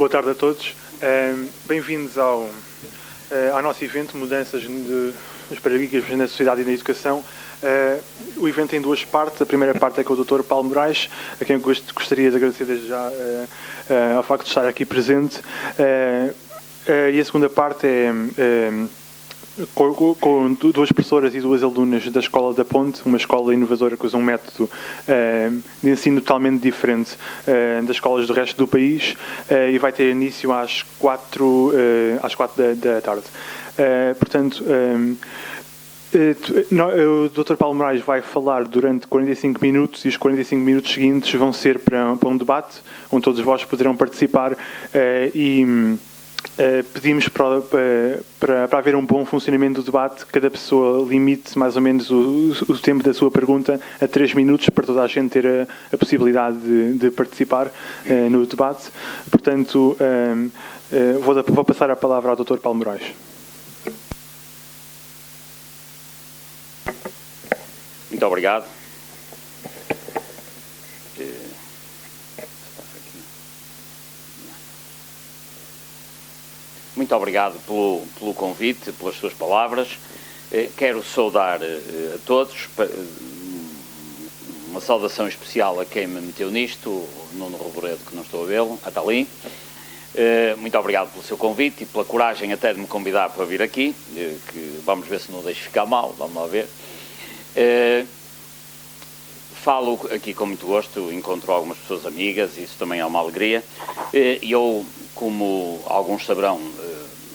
Boa tarde a todos. Bem-vindos ao nosso evento Mudanças nos Paradigmas na Sociedade e na Educação. O evento tem duas partes. A primeira parte é com o Dr. Paulo Moraes, a quem eu gostaria de agradecer desde já ao facto de estar aqui presente. E a segunda parte é com duas professoras e duas alunas da Escola da Ponte, uma escola inovadora que usa um método de ensino totalmente diferente das escolas do resto do país, e vai ter início às 4 da tarde. Portanto, o Dr. Paulo Moraes vai falar durante 45 minutos e os 45 minutos seguintes vão ser para um debate, onde todos vós poderão participar pedimos para haver um bom funcionamento do debate, cada pessoa limite mais ou menos o tempo da sua pergunta a 3 minutos, para toda a gente ter a possibilidade de participar no debate. Portanto, vou passar a palavra ao Dr. Paulo Moraes. Muito obrigado. Muito obrigado pelo convite, pelas suas palavras. Quero saudar a todos, uma saudação especial a quem me meteu nisto, o Nuno Reboredo, que não estou a vê-lo, está ali. Muito obrigado pelo seu convite e pela coragem até de me convidar para vir aqui, que vamos ver se não deixo ficar mal, vamos lá ver. Falo aqui com muito gosto, encontro algumas pessoas amigas, isso também é uma alegria. Eu, como alguns saberão,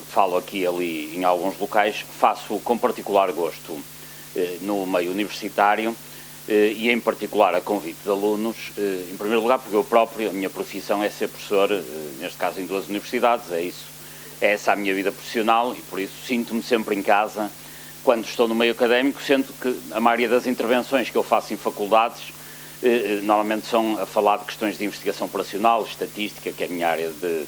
falo aqui e ali em alguns locais, faço com particular gosto no meio universitário e em particular a convite de alunos, em primeiro lugar porque eu próprio, a minha profissão é ser professor, neste caso em 2 universidades, é essa a minha vida profissional e por isso sinto-me sempre em casa quando estou no meio académico, sendo que a maioria das intervenções que eu faço em faculdades normalmente são a falar de questões de investigação operacional, estatística, que é a minha área de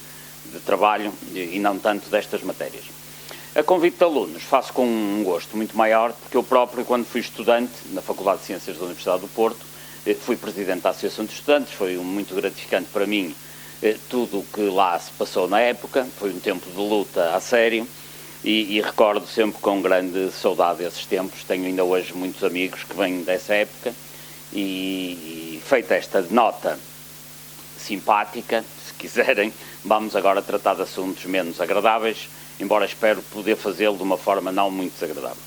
trabalho, e não tanto destas matérias. A convite de alunos faço com um gosto muito maior, porque eu próprio, quando fui estudante na Faculdade de Ciências da Universidade do Porto, fui presidente da Associação de Estudantes, foi muito gratificante para mim tudo o que lá se passou na época, foi um tempo de luta a sério, e recordo sempre com grande saudade esses tempos. Tenho ainda hoje muitos amigos que vêm dessa época e feita esta nota simpática, se quiserem, vamos agora tratar de assuntos menos agradáveis, embora espero poder fazê-lo de uma forma não muito desagradável.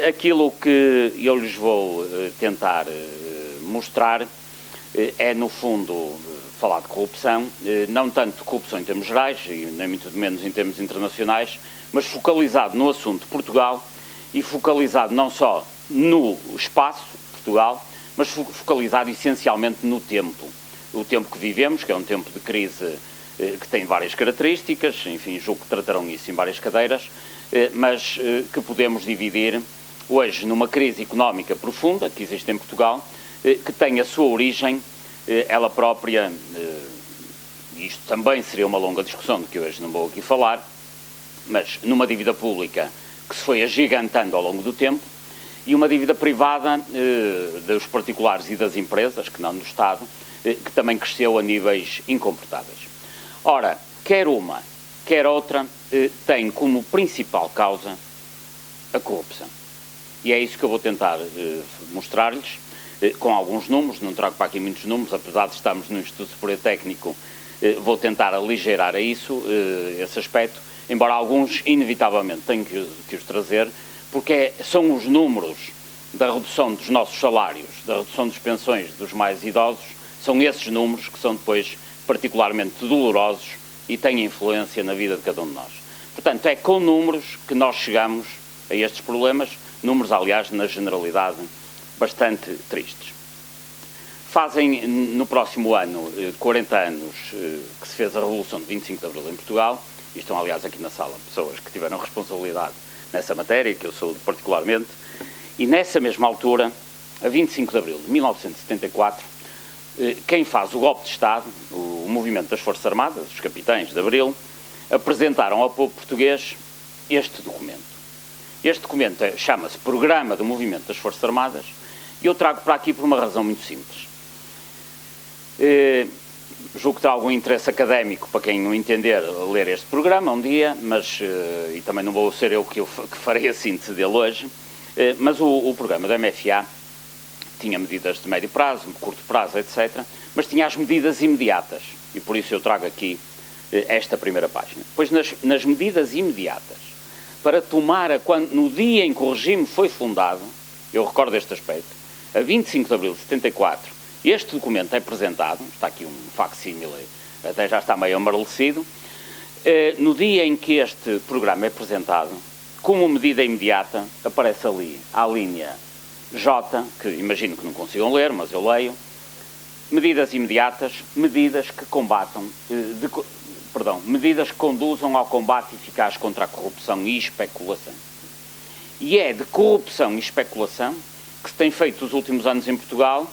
Aquilo que eu lhes vou tentar mostrar é, no fundo, falar de corrupção, não tanto de corrupção em termos gerais, e nem muito menos em termos internacionais, mas focalizado no assunto Portugal e focalizado não só no espaço Portugal, mas focalizado essencialmente no tempo. O tempo que vivemos, que é um tempo de crise que tem várias características, enfim, julgo que tratarão isso em várias cadeiras, mas que podemos dividir hoje numa crise económica profunda que existe em Portugal, que tem a sua origem, ela própria, isto também seria uma longa discussão de que hoje não vou aqui falar, mas numa dívida pública que se foi agigantando ao longo do tempo e uma dívida privada dos particulares e das empresas, que não do Estado, que também cresceu a níveis incomportáveis. Ora, quer uma, quer outra, tem como principal causa a corrupção. E é isso que eu vou tentar mostrar-lhes, com alguns números, não trago para aqui muitos números, apesar de estarmos no Instituto Superior Técnico, vou tentar aligeirar a isso, esse aspecto, embora alguns, inevitavelmente, tenho que os trazer, porque são os números da redução dos nossos salários, da redução das pensões dos mais idosos, são esses números que são depois particularmente dolorosos e têm influência na vida de cada um de nós. Portanto, é com números que nós chegamos a estes problemas, números, aliás, na generalidade, bastante tristes. Fazem, no próximo ano, 40 anos que se fez a Revolução de 25 de Abril em Portugal, e estão, aliás, aqui na sala pessoas que tiveram responsabilidade nessa matéria, que eu sou particularmente, e nessa mesma altura, a 25 de Abril de 1974, quem faz o golpe de Estado, o movimento das Forças Armadas, os capitães de Abril, apresentaram ao povo português este documento. Este documento chama-se Programa do Movimento das Forças Armadas, e eu trago para aqui por uma razão muito simples. julgo que terá algum interesse académico para quem não entender ler este programa um dia, mas, e também não vou ser eu que farei a síntese dele hoje, mas o programa da MFA tinha medidas de médio prazo, de curto prazo, etc., mas tinha as medidas imediatas, e por isso eu trago aqui esta primeira página. Pois nas medidas imediatas, para tomar no dia em que o regime foi fundado, eu recordo este aspecto, a 25 de abril de 74, este documento é apresentado, está aqui um facsímile, até já está meio amarelecido, no dia em que este programa é apresentado, como medida imediata, aparece ali a linha J, que imagino que não consigam ler, mas eu leio, medidas imediatas, medidas que medidas que conduzam ao combate eficaz contra a corrupção e especulação. E é de corrupção e especulação que se tem feito nos últimos anos em Portugal,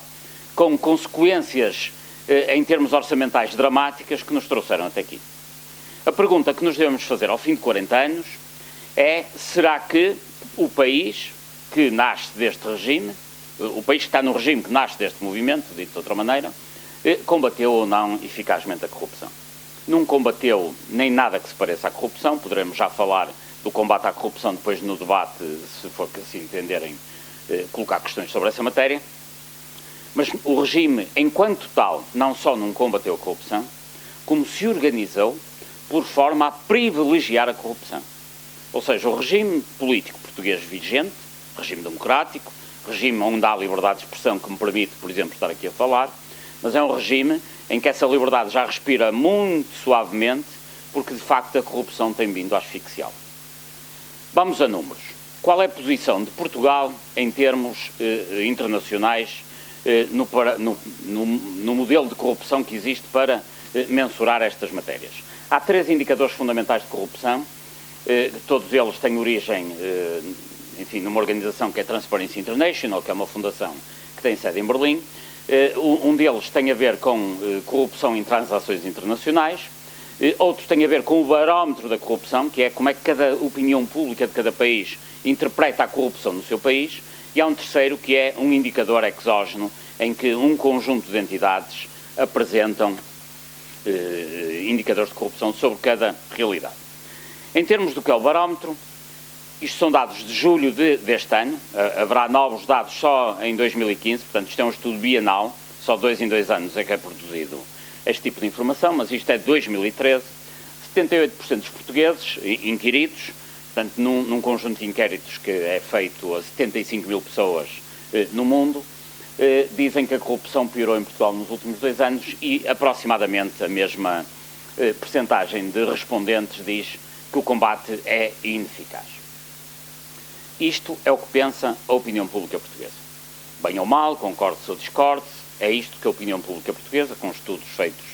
com consequências em termos orçamentais dramáticas que nos trouxeram até aqui. A pergunta que nos devemos fazer ao fim de 40 anos é: será que o país que nasce deste regime, o país que está no regime que nasce deste movimento, dito de outra maneira, combateu ou não eficazmente a corrupção? Não combateu nem nada que se pareça à corrupção. Poderemos já falar do combate à corrupção depois no debate, se for que assim entenderem, colocar questões sobre essa matéria. Mas o regime, enquanto tal, não só não combateu a corrupção, como se organizou por forma a privilegiar a corrupção. Ou seja, o regime político português vigente, regime democrático, regime onde há liberdade de expressão que me permite, por exemplo, estar aqui a falar, mas é um regime em que essa liberdade já respira muito suavemente, porque de facto a corrupção tem vindo a asfixiá-la. Vamos a números. Qual é a posição de Portugal em termos internacionais no modelo de corrupção que existe para mensurar estas matérias? Há 3 indicadores fundamentais de corrupção, todos eles têm origem, numa organização que é Transparency International, que é uma fundação que tem sede em Berlim. Um deles tem a ver com corrupção em transações internacionais, outro tem a ver com o barómetro da corrupção, que é como é que cada opinião pública de cada país interpreta a corrupção no seu país, e há um terceiro que é um indicador exógeno, em que um conjunto de entidades apresentam indicadores de corrupção sobre cada realidade. Em termos do que é o barómetro, isto são dados de julho deste ano, haverá novos dados só em 2015, portanto isto é um estudo bienal, só 2 em 2 anos é que é produzido este tipo de informação, mas isto é de 2013, 78% dos portugueses inquiridos, portanto num conjunto de inquéritos que é feito a 75 mil pessoas no mundo, dizem que a corrupção piorou em Portugal nos últimos 2 anos e aproximadamente a mesma percentagem de respondentes diz que o combate é ineficaz. Isto é o que pensa a opinião pública portuguesa. Bem ou mal, concorde-se ou discorde-se, é isto que a opinião pública portuguesa, com estudos feitos,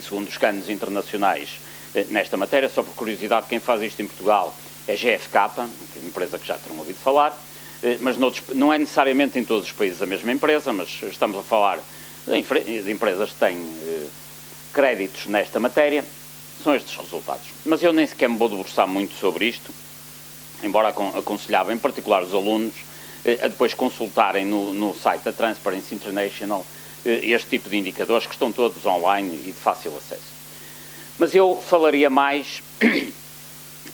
segundo os cânones internacionais nesta matéria. Só por curiosidade, quem faz isto em Portugal é GFK, uma empresa que já terão ouvido falar, mas não é necessariamente em todos os países a mesma empresa, mas estamos a falar de empresas que têm créditos nesta matéria. São estes resultados. Mas eu nem sequer me vou debruçar muito sobre isto, embora aconselhava em particular os alunos a depois consultarem no site da Transparency International este tipo de indicadores, que estão todos online e de fácil acesso. Mas eu falaria mais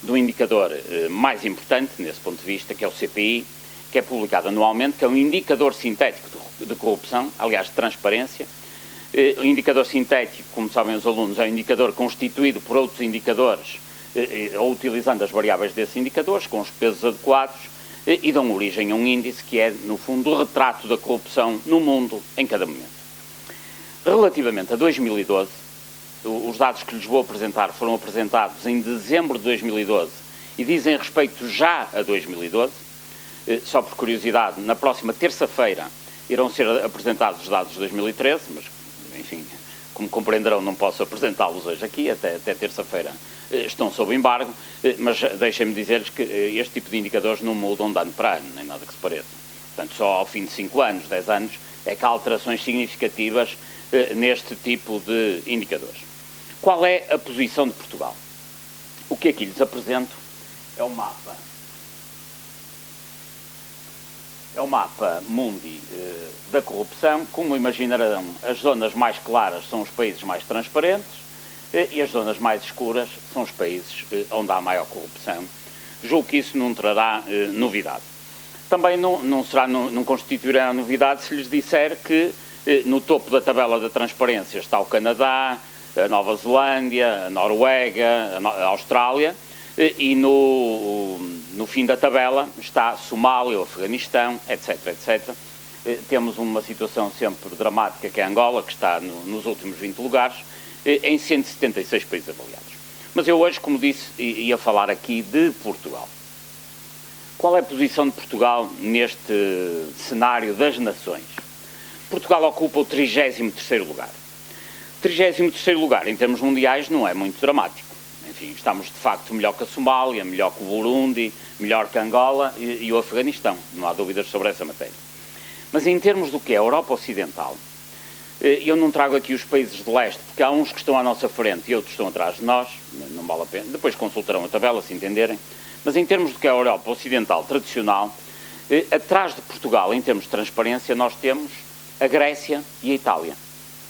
do indicador mais importante, nesse ponto de vista, que é o CPI, que é publicado anualmente, que é um indicador sintético de corrupção, aliás, de transparência. O indicador sintético, como sabem os alunos, é um indicador constituído por outros indicadores, ou utilizando as variáveis desses indicadores, com os pesos adequados, e dão origem a um índice que é, no fundo, o retrato da corrupção no mundo em cada momento. Relativamente a 2012, os dados que lhes vou apresentar foram apresentados em dezembro de 2012 e dizem respeito já a 2012. Só por curiosidade, na próxima terça-feira irão ser apresentados os dados de 2013, mas, enfim, como compreenderão, não posso apresentá-los hoje aqui, até terça-feira estão sob embargo, mas deixem-me dizer-lhes que este tipo de indicadores não mudam de ano para ano, nem nada que se pareça. Portanto, só ao fim de 5 anos, 10 anos, é que há alterações significativas neste tipo de indicadores. Qual é a posição de Portugal? O que aqui lhes apresento é o mapa. é o mapa mundi da corrupção. Como imaginarão, as zonas mais claras são os países mais transparentes e as zonas mais escuras são os países onde há maior corrupção. Julgo que isso não trará novidade. Também não constituirá novidade se lhes disser que no topo da tabela da transparência está o Canadá, a Nova Zelândia, a Noruega, a Austrália, e no fim da tabela está a Somália, o Afeganistão, etc, etc. Temos uma situação sempre dramática, que é Angola, que está nos últimos 20 lugares, em 176 países avaliados. Mas eu hoje, como disse, ia falar aqui de Portugal. Qual é a posição de Portugal neste cenário das nações? Portugal ocupa o 33º lugar. 33º lugar, em termos mundiais, não é muito dramático. Enfim, estamos de facto melhor que a Somália, melhor que o Burundi, melhor que Angola e o Afeganistão. Não há dúvidas sobre essa matéria. Mas em termos do que é a Europa Ocidental, eu não trago aqui os países de leste, porque há uns que estão à nossa frente e outros estão atrás de nós, não vale a pena. Depois consultarão a tabela, se entenderem. Mas em termos do que é a Europa Ocidental tradicional, atrás de Portugal, em termos de transparência, nós temos a Grécia e a Itália.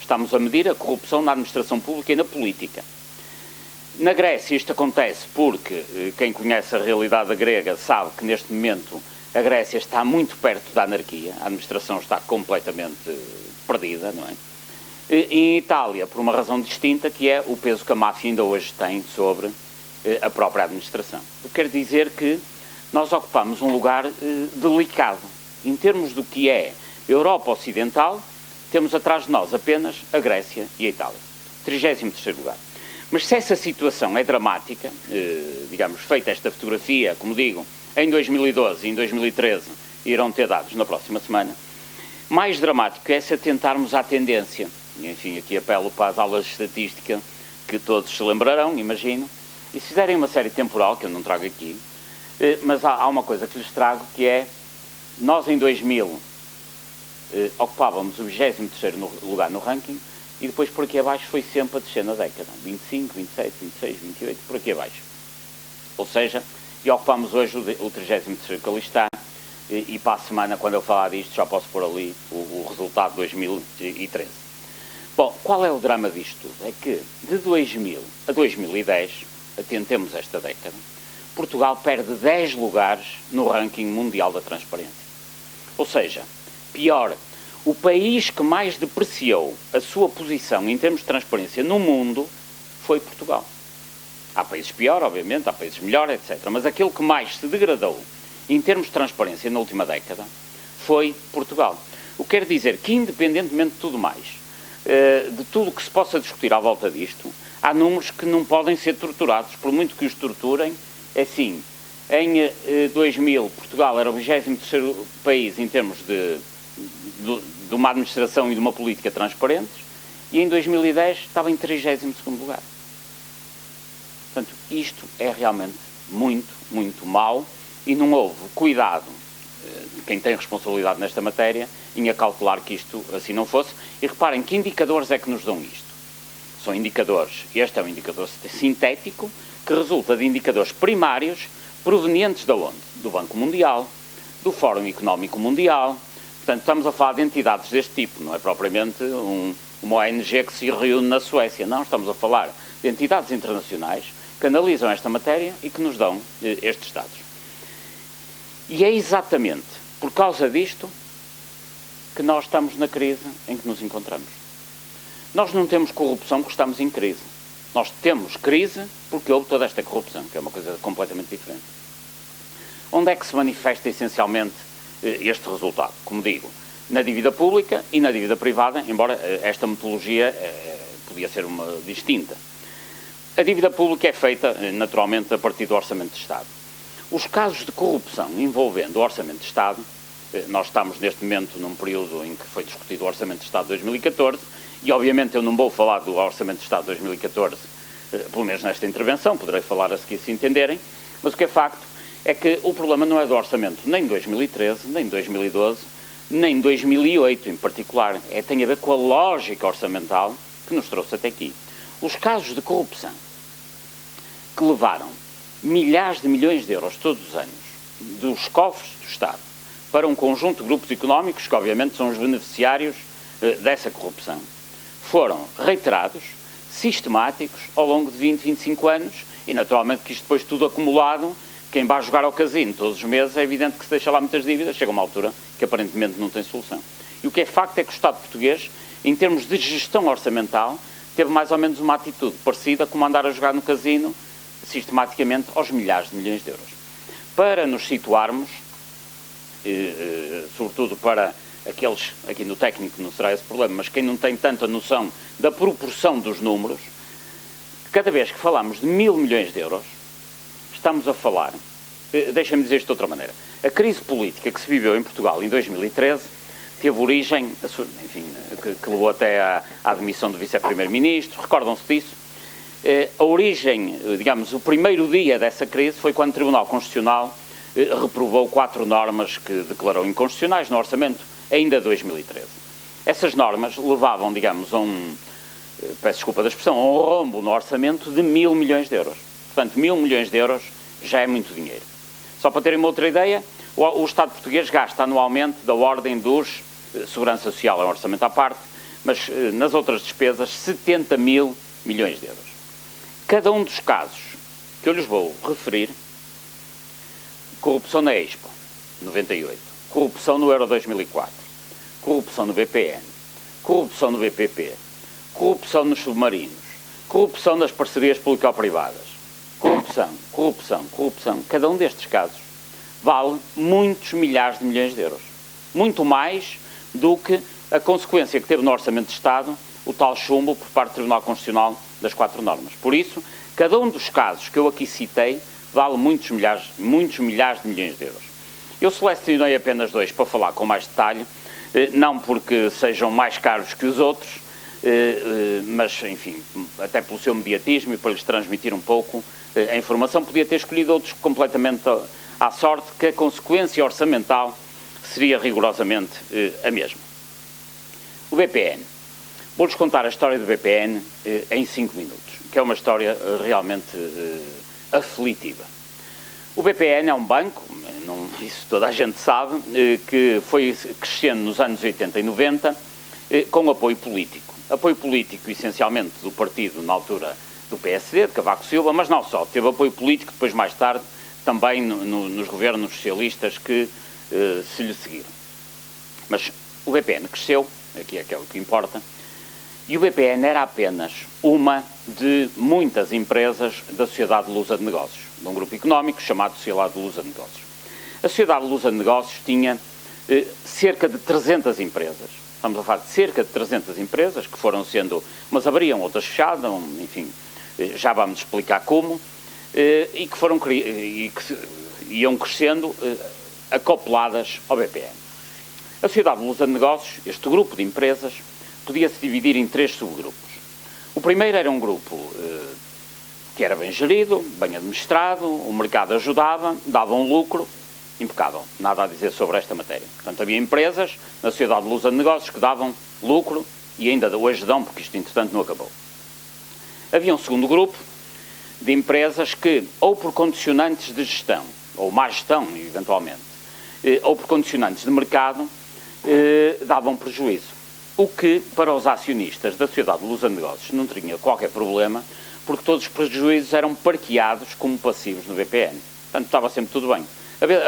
Estamos a medir a corrupção na administração pública e na política. Na Grécia isto acontece porque quem conhece a realidade grega sabe que neste momento a Grécia está muito perto da anarquia, a administração está completamente perdida, não é? E em Itália, por uma razão distinta, que é o peso que a máfia ainda hoje tem sobre a própria administração. Eu quero dizer que nós ocupamos um lugar delicado. Em termos do que é Europa Ocidental, temos atrás de nós apenas a Grécia e a Itália. 33º lugar. Mas se essa situação é dramática, digamos, feita esta fotografia, como digo, em 2012 e em 2013 irão ter dados na próxima semana, mais dramático é se atentarmos à tendência. Enfim, aqui apelo para as aulas de estatística que todos se lembrarão, imagino, e se fizerem uma série temporal, que eu não trago aqui, mas há uma coisa que lhes trago, que é, nós em 2000 ocupávamos o 23º lugar no ranking, e depois por aqui abaixo foi sempre a descer na década, 25, 27, 26, 28, por aqui abaixo. Ou seja, e ocupamos hoje o 33º que ali está, e para a semana, quando eu falar disto, já posso pôr ali o resultado de 2013. Bom, qual é o drama disto tudo? É que de 2000 a 2010, atentemos esta década, Portugal perde 10 lugares no ranking mundial da transparência. Ou seja, pior, o país que mais depreciou a sua posição em termos de transparência no mundo foi Portugal. Há países pior, obviamente, há países melhor, etc. Mas aquele que mais se degradou em termos de transparência na última década foi Portugal. O que quer dizer que, independentemente de tudo mais, de tudo o que se possa discutir à volta disto, há números que não podem ser torturados, por muito que os torturem. É assim, em 2000, Portugal era o 23º país em termos de uma administração e de uma política transparentes, e em 2010 estava em 32º lugar. Portanto, isto é realmente muito, muito mau, e não houve cuidado de quem tem responsabilidade nesta matéria em acautelar que isto assim não fosse. E reparem, que indicadores é que nos dão isto? São indicadores, este é um indicador sintético, que resulta de indicadores primários provenientes de onde? Do Banco Mundial, do Fórum Económico Mundial. Portanto, estamos a falar de entidades deste tipo, não é propriamente uma ONG que se reúne na Suécia. Não, estamos a falar de entidades internacionais que analisam esta matéria e que nos dão estes dados. E é exatamente por causa disto que nós estamos na crise em que nos encontramos. Nós não temos corrupção porque estamos em crise. Nós temos crise porque houve toda esta corrupção, que é uma coisa completamente diferente. Onde é que se manifesta essencialmente este resultado? Como digo, na dívida pública e na dívida privada, embora esta metodologia podia ser uma distinta. A dívida pública é feita, naturalmente, a partir do Orçamento de Estado. Os casos de corrupção envolvendo o Orçamento de Estado, nós estamos neste momento num período em que foi discutido o Orçamento de Estado de 2014, e obviamente eu não vou falar do Orçamento de Estado de 2014, pelo menos nesta intervenção, poderei falar a seguir se entenderem, mas o que é facto é que o problema não é do Orçamento nem de 2013, nem de 2012, nem de 2008 em particular, tem a ver com a lógica orçamental que nos trouxe até aqui. Os casos de corrupção que levaram milhares de milhões de euros todos os anos dos cofres do Estado para um conjunto de grupos económicos que, obviamente, são os beneficiários dessa corrupção. Foram reiterados, sistemáticos, ao longo de 20, 25 anos, e naturalmente que isto depois tudo acumulado, quem vai jogar ao casino todos os meses é evidente que se deixa lá muitas dívidas, chega uma altura que aparentemente não tem solução. E o que é facto é que o Estado português, em termos de gestão orçamental, teve mais ou menos uma atitude parecida como andar a jogar no casino, sistematicamente, aos milhares de milhões de euros. Para nos situarmos, sobretudo para aqueles, aqui no técnico não será esse problema, mas quem não tem tanta noção da proporção dos números, cada vez que falamos de 1.000 milhões de euros, estamos a falar, deixem-me dizer isto de outra maneira, a crise política que se viveu em Portugal em 2013 teve origem, enfim, que levou até à admissão do vice-primeiro-ministro, recordam-se disso? A origem, digamos, o primeiro dia dessa crise foi quando o Tribunal Constitucional reprovou 4 normas que declarou inconstitucionais no orçamento ainda de 2013. Essas normas levavam, digamos, a peço desculpa da expressão, a um rombo no orçamento de 1.000 milhões de euros. Portanto, 1.000 milhões de euros já é muito dinheiro. Só para terem uma outra ideia, o Estado português gasta anualmente da ordem dos, Segurança Social é um orçamento à parte, mas nas outras despesas, 70.000 milhões de euros. Cada um dos casos que eu lhes vou referir, corrupção na Expo, 98, corrupção no Euro 2004, corrupção no BPN, corrupção no BPP, corrupção nos submarinos, corrupção nas parcerias público-privadas, corrupção, cada um destes casos vale muitos milhares de milhões de euros. Muito mais do que a consequência que teve no Orçamento de Estado o tal chumbo por parte do Tribunal Constitucional das 4 normas. Por isso, cada um dos casos que eu aqui citei vale muitos milhares de milhões de euros. Eu selecionei apenas 2 para falar com mais detalhe, não porque sejam mais caros que os outros, mas, enfim, até pelo seu mediatismo e para lhes transmitir um pouco a informação. Podia ter escolhido outros completamente à sorte, que a consequência orçamental seria rigorosamente a mesma. O BPN. Vou-lhes contar a história do BPN em 5 minutos, que é uma história realmente aflitiva. O BPN é um banco, isso toda a gente sabe, que foi crescendo nos anos 80 e 90 com apoio político. Apoio político essencialmente do partido, na altura, do PSD, de Cavaco Silva, mas não só. Teve apoio político depois, mais tarde, também nos governos socialistas que se lhe seguiram. Mas o BPN cresceu, aqui é que é o que importa, e o BPN era apenas uma de muitas empresas da Sociedade Lusa de Negócios, de um grupo económico chamado Sociedade Lusa de Negócios. A Sociedade Lusa de Negócios tinha cerca de 300 empresas. Estamos a falar de cerca de 300 empresas que foram sendo, umas abriam, outras fechavam, enfim, já vamos explicar como, e que iam crescendo acopladas ao BPN. A Sociedade Lusa de Negócios, este grupo de empresas, podia-se dividir em 3 subgrupos. O primeiro era um grupo que era bem gerido, bem administrado, o mercado ajudava, dava um lucro impecável. Nada a dizer sobre esta matéria. Portanto, havia empresas na Sociedade Lusa de Negócios que davam lucro e ainda hoje dão, porque isto, entretanto, não acabou. Havia um segundo grupo de empresas que, ou por condicionantes de gestão, ou má gestão, eventualmente, ou por condicionantes de mercado, davam prejuízo. O que, para os acionistas da Sociedade Lusa de Negócios, não tinha qualquer problema, porque todos os prejuízos eram parqueados como passivos no BPN. Portanto, estava sempre tudo bem.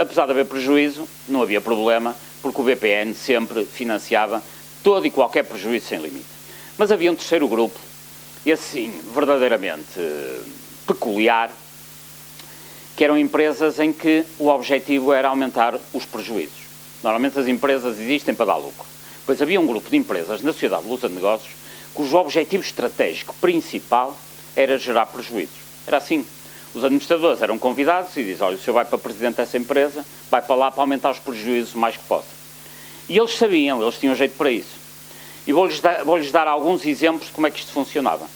Apesar de haver prejuízo, não havia problema, porque o BPN sempre financiava todo e qualquer prejuízo sem limite. Mas havia um terceiro grupo, esse sim, verdadeiramente peculiar, que eram empresas em que o objetivo era aumentar os prejuízos. Normalmente as empresas existem para dar lucro. Pois havia um grupo de empresas na Sociedade Lusa de Negócios cujo objetivo estratégico principal era gerar prejuízos. Era assim. Os administradores eram convidados e dizem, olha, o senhor vai para presidente dessa empresa, vai para lá para aumentar os prejuízos o mais que possa. E eles sabiam, eles tinham jeito para isso. E vou-lhes dar alguns exemplos de como é que isto funcionava.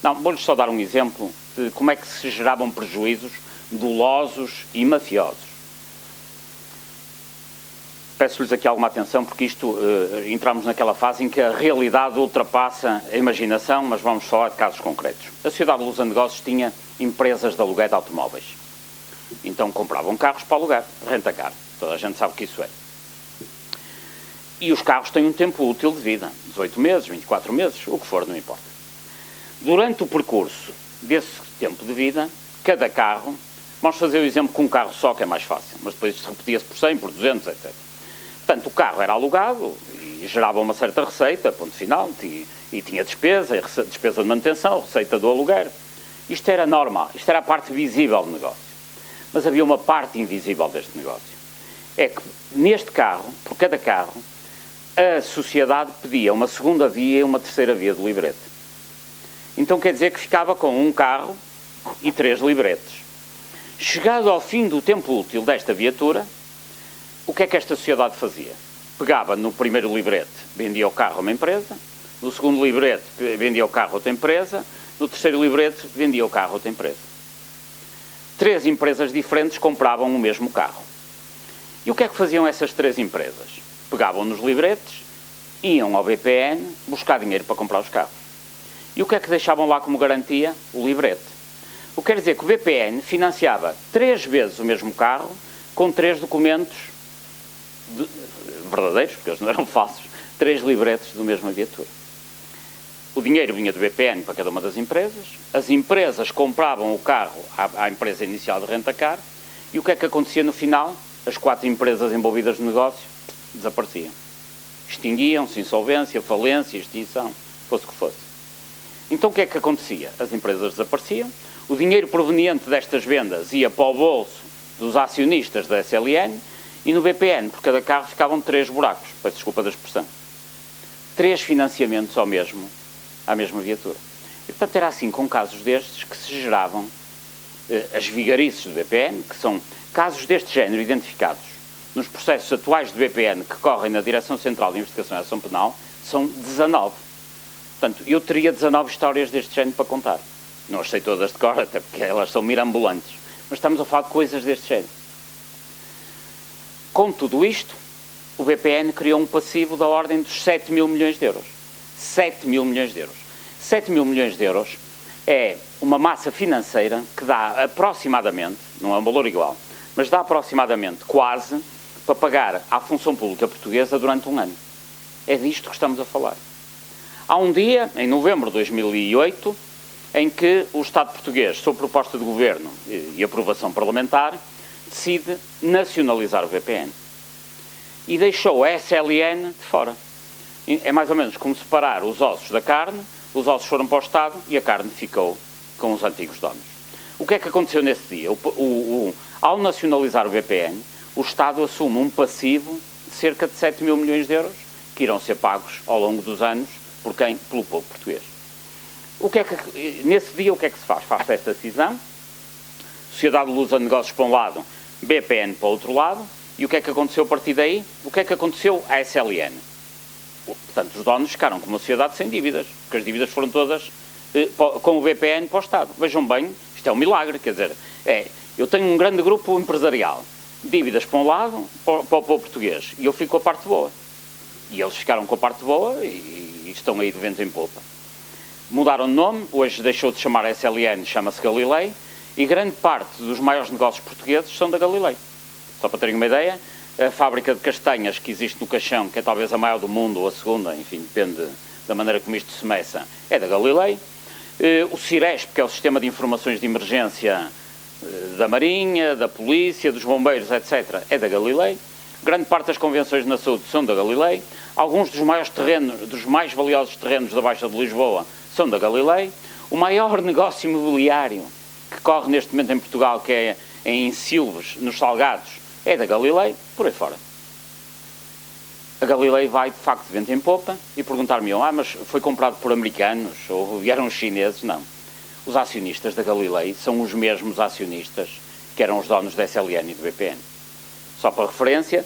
Não, vou-lhes só dar um exemplo de como é que se geravam prejuízos dolosos e mafiosos. Peço-lhes aqui alguma atenção, porque isto, entramos naquela fase em que a realidade ultrapassa a imaginação, mas vamos falar de casos concretos. A Sociedade Lusa de Negócios tinha empresas de aluguer de automóveis. Então compravam carros para alugar, renta-car. Toda a gente sabe o que isso é. E os carros têm um tempo útil de vida, 18 meses, 24 meses, o que for, não importa. Durante o percurso desse tempo de vida, cada carro, vamos fazer o exemplo com um carro só, que é mais fácil, mas depois isto repetia-se por 100, por 200, etc. Portanto, o carro era alugado e gerava uma certa receita, ponto final, e tinha despesa de manutenção, receita do aluguer. Isto era normal, isto era a parte visível do negócio. Mas havia uma parte invisível deste negócio. É que neste carro, por cada carro, a sociedade pedia uma segunda via e uma terceira via do librete. Então quer dizer que ficava com um carro e 3 libretes. Chegado ao fim do tempo útil desta viatura, o que é que esta sociedade fazia? Pegava no primeiro librete, vendia o carro a uma empresa, no segundo librete vendia o carro a outra empresa, no terceiro librete vendia o carro a outra empresa. 3 empresas diferentes compravam o mesmo carro. E o que é que faziam essas 3 empresas? Pegavam nos libretes, iam ao BPN buscar dinheiro para comprar os carros. E o que é que deixavam lá como garantia? O librete. O que quer dizer que o BPN financiava 3 vezes o mesmo carro com 3 documentos verdadeiros, porque eles não eram falsos, 3 libretes do mesmo viatura. O dinheiro vinha do BPN para cada uma das empresas, as empresas compravam o carro à empresa inicial de rentacar, e o que é que acontecia no final? As 4 empresas envolvidas no negócio desapareciam. Extinguiam-se, insolvência, falência, extinção, fosse o que fosse. Então o que é que acontecia? As empresas desapareciam, o dinheiro proveniente destas vendas ia para o bolso dos acionistas da SLN, e no BPN, por cada carro, ficavam 3 buracos, peço desculpa da expressão. 3 financiamentos à mesma viatura. E, portanto, era assim, com casos destes, que se geravam as vigarices do BPN, que são casos deste género identificados nos processos atuais do BPN que correm na Direção Central de Investigação e Ação Penal, são 19. Portanto, eu teria 19 histórias deste género para contar. Não as sei todas de cor, até porque elas são mirambulantes. Mas estamos a falar de coisas deste género. Com tudo isto, o BPN criou um passivo da ordem dos 7 mil milhões de euros. 7 mil milhões de euros. 7 mil milhões de euros é uma massa financeira que dá aproximadamente, não é um valor igual, mas dá aproximadamente quase para pagar à função pública portuguesa durante um ano. É disto que estamos a falar. Há um dia, em novembro de 2008, em que o Estado português, sob proposta do Governo e aprovação parlamentar, decide nacionalizar o BPN. E deixou a SLN de fora. É mais ou menos como separar os ossos da carne, os ossos foram para o Estado e a carne ficou com os antigos donos. O que é que aconteceu nesse dia? Ao nacionalizar o BPN, o Estado assume um passivo de cerca de 7 mil milhões de euros, que irão ser pagos ao longo dos anos por quem? Pelo povo português. Nesse dia, o que é que se faz? Faz-se esta decisão, Sociedade de Lusa de Negócios para um lado, BPN para o outro lado, e o que é que aconteceu a partir daí? O que é que aconteceu à SLN? Portanto, os donos ficaram com uma sociedade sem dívidas, porque as dívidas foram todas com o BPN para o Estado. Vejam bem, isto é um milagre, quer dizer, eu tenho um grande grupo empresarial, dívidas para um lado, para o povo português, e eu fico com a parte boa. E eles ficaram com a parte boa e estão aí de vento em popa. Mudaram de nome, hoje deixou de chamar SLN, chama-se Galilei, e grande parte dos maiores negócios portugueses são da Galilei. Só para terem uma ideia, a fábrica de castanhas que existe no Caixão, que é talvez a maior do mundo, ou a segunda, enfim, depende da maneira como isto se meça, é da Galilei. O CIRESP, que é o Sistema de Informações de Emergência da Marinha, da Polícia, dos Bombeiros, etc., é da Galilei. Grande parte das convenções na saúde são da Galilei. Alguns dos mais valiosos terrenos da Baixa de Lisboa são da Galilei. O maior negócio imobiliário que corre neste momento em Portugal, que é em Silves, nos Salgados, é da Galilei, por aí fora. A Galilei vai, de facto, de vento em popa e perguntar-me-ão, mas foi comprado por americanos ou vieram os chineses? Não. Os acionistas da Galilei são os mesmos acionistas que eram os donos da SLN e do BPN. Só para referência,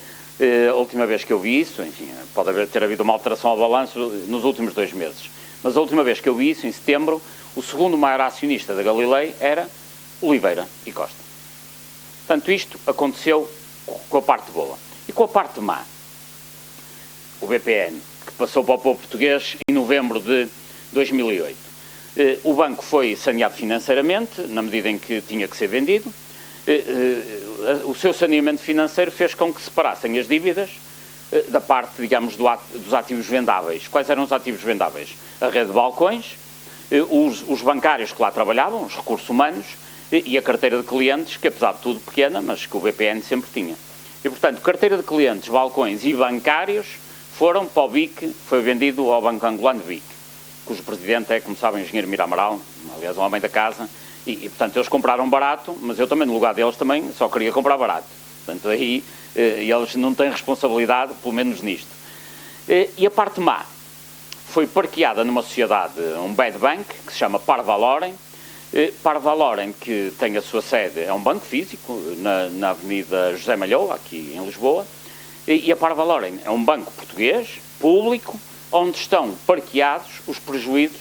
a última vez que eu vi isso, enfim, pode ter havido uma alteração ao balanço nos últimos 2 meses, mas a última vez que eu vi isso, em setembro, o segundo maior acionista da Galilei era Oliveira e Costa. Portanto, isto aconteceu com a parte boa. E com a parte má, o BPN, que passou para o povo português em novembro de 2008. O banco foi saneado financeiramente, na medida em que tinha que ser vendido. O seu saneamento financeiro fez com que separassem as dívidas da parte, digamos, dos ativos vendáveis. Quais eram os ativos vendáveis? A rede de balcões, os bancários que lá trabalhavam, os recursos humanos e a carteira de clientes, que apesar de tudo pequena, mas que o BPN sempre tinha. E, portanto, carteira de clientes, balcões e bancários foram para o BIC, foi vendido ao Banco Angolano BIC, cujo presidente é, como sabem, o engenheiro Mira Amaral, aliás, um homem da casa, e, portanto, eles compraram barato, mas eu também, no lugar deles, também só queria comprar barato. Portanto, aí eles não têm responsabilidade, pelo menos nisto. E a parte má foi parqueada numa sociedade, um bad bank, que se chama Parvalorem. Parvalorem, que tem a sua sede, é um banco físico, na Avenida José Malhoa, aqui em Lisboa, e a Parvalorem é um banco português, público, onde estão parqueados os prejuízos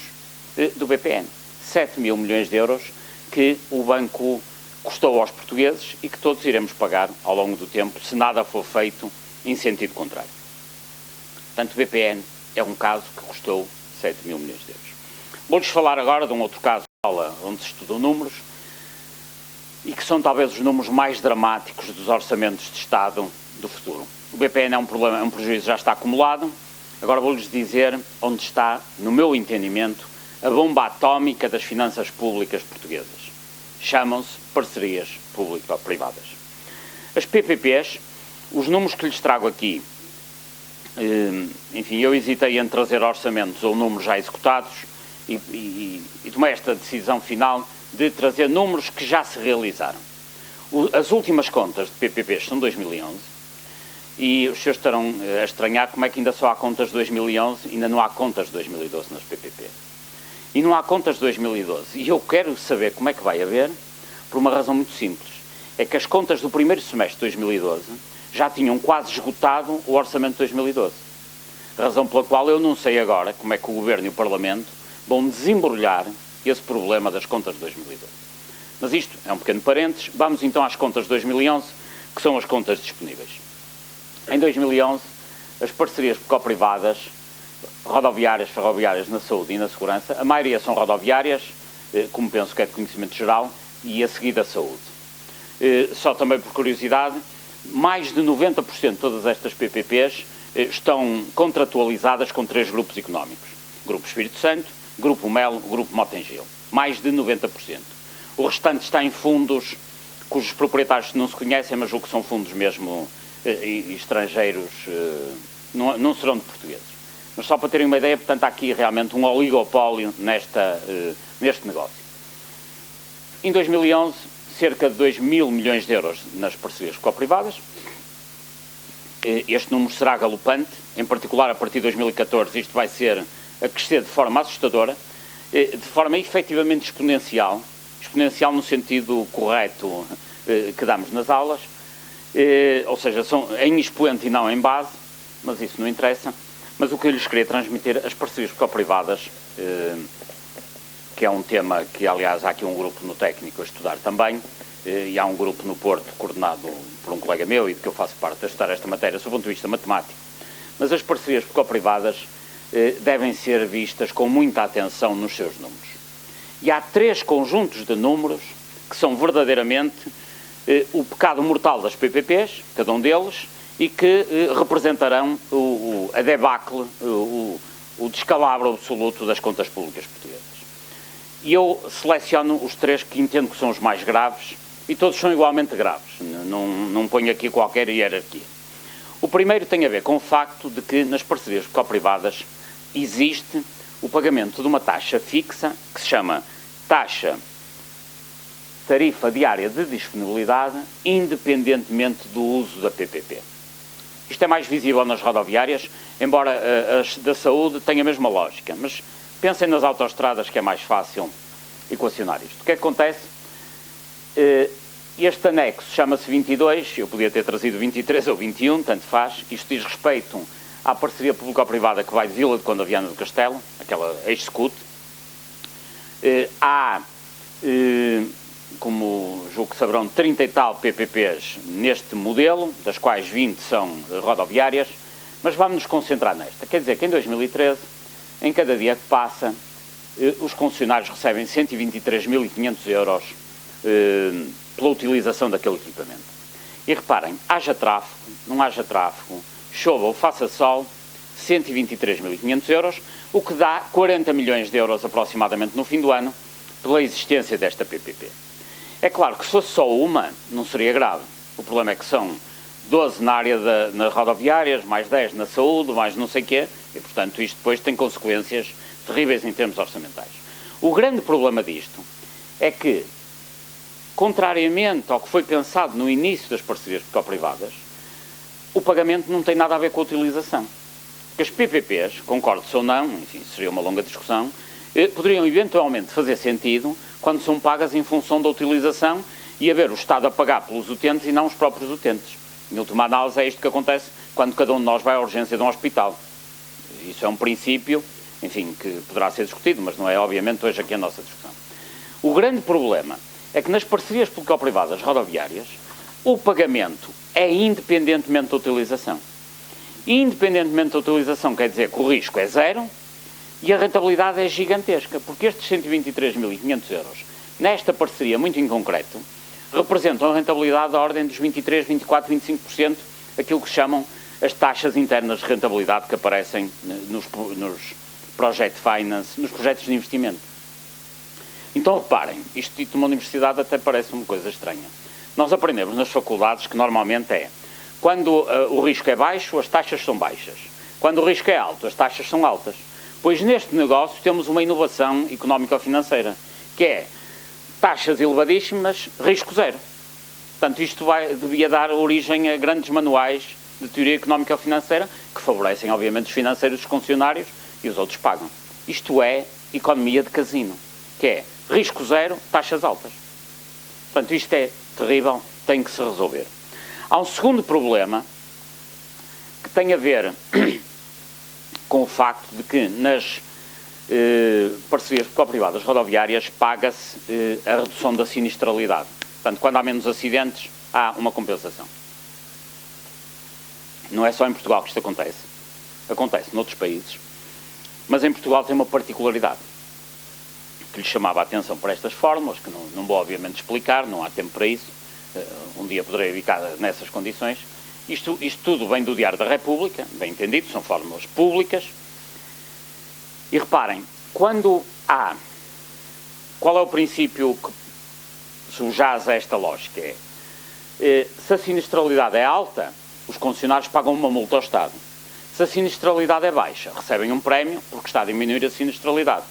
do BPN. 7 mil milhões de euros que o banco custou aos portugueses e que todos iremos pagar ao longo do tempo, se nada for feito em sentido contrário. Portanto, o BPN é um caso que custou 7 mil milhões de euros. Vou-lhes falar agora de um outro caso onde se estudam números e que são talvez os números mais dramáticos dos orçamentos de Estado do futuro. O BPN é um problema, é um prejuízo que já está acumulado. Agora vou-lhes dizer onde está, no meu entendimento, a bomba atómica das finanças públicas portuguesas. Chamam-se parcerias público-privadas. As PPPs, os números que lhes trago aqui, enfim, eu hesitei em trazer orçamentos ou números já executados e tomei esta decisão final de trazer números que já se realizaram. As últimas contas de PPPs são 2011 e os senhores estarão a estranhar como é que ainda só há contas de 2011, ainda não há contas de 2012 nas PPP. E não há contas de 2012. E eu quero saber como é que vai haver, por uma razão muito simples. É que as contas do primeiro semestre de 2012 já tinham quase esgotado o orçamento de 2012. Razão pela qual eu não sei agora como é que o Governo e o Parlamento vão desembrulhar esse problema das contas de 2012. Mas isto é um pequeno parênteses. Vamos então às contas de 2011, que são as contas disponíveis. Em 2011, as parcerias público-privadas, rodoviárias, ferroviárias na saúde e na segurança, a maioria são rodoviárias, como penso que é de conhecimento geral, e a seguir a saúde. Só também por curiosidade, mais de 90% de todas estas PPPs estão contratualizadas com 3 grupos económicos. Grupo Espírito Santo, Grupo Melo, Grupo Motengil. Mais de 90%. O restante está em fundos cujos proprietários não se conhecem, mas o que são fundos mesmo estrangeiros, não serão de portugueses. Mas só para terem uma ideia, portanto, há aqui realmente um oligopólio neste negócio. Em 2011, cerca de 2 mil milhões de euros nas parcerias público-privadas. Este número será galopante, em particular a partir de 2014 isto vai ser a crescer de forma assustadora, de forma efetivamente exponencial no sentido correto que damos nas aulas, ou seja, são em expoente e não em base, mas isso não interessa. Mas o que eu lhes queria transmitir, as parcerias público-privadas, que é um tema que, aliás, há aqui um grupo no técnico a estudar também, e há um grupo no Porto coordenado por um colega meu e de que eu faço parte a estudar esta matéria, sob o ponto de vista matemático. Mas as parcerias público-privadas devem ser vistas com muita atenção nos seus números. E há 3 conjuntos de números que são verdadeiramente o pecado mortal das PPPs, cada um deles, e que representarão a debacle, o descalabro absoluto das contas públicas portuguesas. E eu seleciono os 3 que entendo que são os mais graves, e todos são igualmente graves, não ponho aqui qualquer hierarquia. O primeiro tem a ver com o facto de que nas parcerias público-privadas existe o pagamento de uma taxa fixa, que se chama tarifa diária de disponibilidade, independentemente do uso da PPP. Isto é mais visível nas rodoviárias, embora as da saúde tenham a mesma lógica, mas pensem nas autoestradas que é mais fácil equacionar isto. O que é que acontece? Este anexo chama-se 22, eu podia ter trazido 23 ou 21, tanto faz. Isto diz respeito à parceria público-privada que vai de Vila de Conde a Viana do Castelo, aquela ex-SCUT. Há, como julgo que saberão, 30 e tal PPPs neste modelo, das quais 20 são rodoviárias, mas vamos nos concentrar nesta. Quer dizer que em 2013, em cada dia que passa, os concessionários recebem 123.500 euros pela utilização daquele equipamento. E reparem, haja tráfego, não haja tráfego, chova ou faça sol, 123.500 euros, o que dá 40 milhões de euros aproximadamente no fim do ano pela existência desta PPP. É claro que se fosse só uma, não seria grave. O problema é que são 12 na área nas rodoviárias, mais 10 na saúde, mais não sei o quê, e portanto isto depois tem consequências terríveis em termos orçamentais. O grande problema disto é que, contrariamente ao que foi pensado no início das parcerias público-privadas, o pagamento não tem nada a ver com a utilização. Porque as PPPs, concordo-se ou não, enfim, seria uma longa discussão, poderiam eventualmente fazer sentido quando são pagas em função da utilização e haver o Estado a pagar pelos utentes e não os próprios utentes. Em última análise, é isto que acontece quando cada um de nós vai à urgência de um hospital. Isso é um princípio, enfim, que poderá ser discutido, mas não é, obviamente, hoje aqui a nossa discussão. O grande problema é que nas parcerias público-privadas rodoviárias, o pagamento é independentemente da utilização. Independentemente da utilização quer dizer que o risco é zero e a rentabilidade é gigantesca, porque estes 123.500 euros, nesta parceria muito em concreto, representam a rentabilidade da ordem dos 23%, 24%, 25%, aquilo que se chamam as taxas internas de rentabilidade que aparecem nos project finance, nos projetos de investimento. Então reparem, isto de uma universidade até parece uma coisa estranha. Nós aprendemos nas faculdades que normalmente é, quando o risco é baixo, as taxas são baixas. Quando o risco é alto, as taxas são altas. Pois neste negócio temos uma inovação económico-financeira, que é taxas elevadíssimas, risco zero. Portanto, isto devia dar origem a grandes manuais de teoria económica-financeira que favorecem, obviamente, os financeiros dos funcionários e os outros pagam. Isto é economia de casino, que é risco zero, taxas altas. Portanto, isto é terrível, tem que se resolver. Há um segundo problema que tem a ver com o facto de que nas parcerias público-privadas rodoviárias paga-se a redução da sinistralidade. Portanto, quando há menos acidentes, há uma compensação. Não é só em Portugal que isto acontece. Acontece noutros países. Mas em Portugal tem uma particularidade que lhe chamava a atenção para estas fórmulas, que não vou obviamente explicar, não há tempo para isso. Um dia poderei dedicar nessas condições. Isto tudo vem do Diário da República, bem entendido, são fórmulas públicas. E reparem, qual é o princípio que subjaz a esta lógica? Se a sinistralidade é alta, os concessionários pagam uma multa ao Estado. Se a sinistralidade é baixa, recebem um prémio porque está a diminuir a sinistralidade.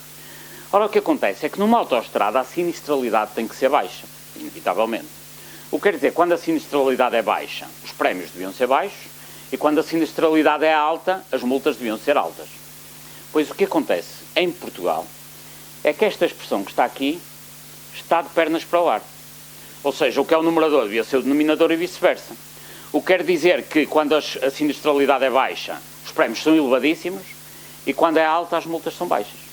Ora, o que acontece é que numa autoestrada a sinistralidade tem que ser baixa, inevitavelmente. O que quer dizer, quando a sinistralidade é baixa, os prémios deviam ser baixos, e quando a sinistralidade é alta, as multas deviam ser altas. Pois o que acontece em Portugal é que esta expressão que está aqui está de pernas para o ar. Ou seja, o que é o numerador devia ser o denominador e vice-versa. O que quer dizer que quando a sinistralidade é baixa, os prémios são elevadíssimos, e quando é alta, as multas são baixas.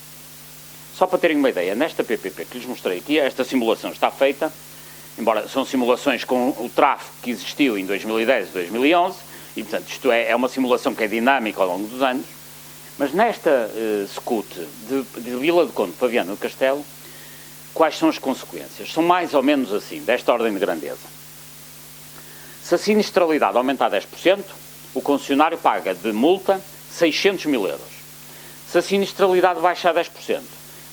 Só para terem uma ideia, nesta PPP que lhes mostrei aqui, esta simulação está feita, embora são simulações com o tráfego que existiu em 2010 e 2011, e portanto isto é uma simulação que é dinâmica ao longo dos anos, mas nesta SCUT de Vila de Conde para Viana do Castelo, quais são as consequências? São mais ou menos assim, desta ordem de grandeza. Se a sinistralidade aumentar 10%, o concessionário paga de multa 600 mil euros. Se a sinistralidade baixar 10%,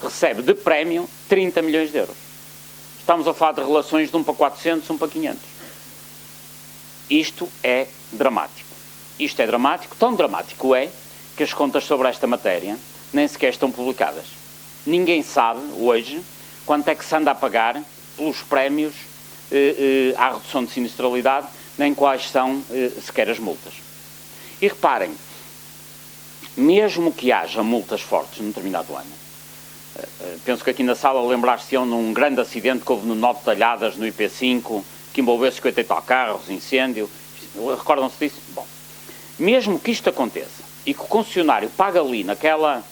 recebe de prémio 30 milhões de euros. Estamos a falar de relações de 1 para 400, 1 para 500. Isto é dramático. Isto é dramático, tão dramático é que as contas sobre esta matéria nem sequer estão publicadas. Ninguém sabe, hoje, quanto é que se anda a pagar pelos prémios à redução de sinistralidade, nem quais são sequer as multas. E reparem, mesmo que haja multas fortes num determinado ano, penso que aqui na sala lembrar-se-ão num grande acidente que houve no 9 Talhadas, no IP5, que envolveu 50 e tal carros, incêndio, recordam-se disso? Bom, mesmo que isto aconteça e que o concessionário paga ali naquela,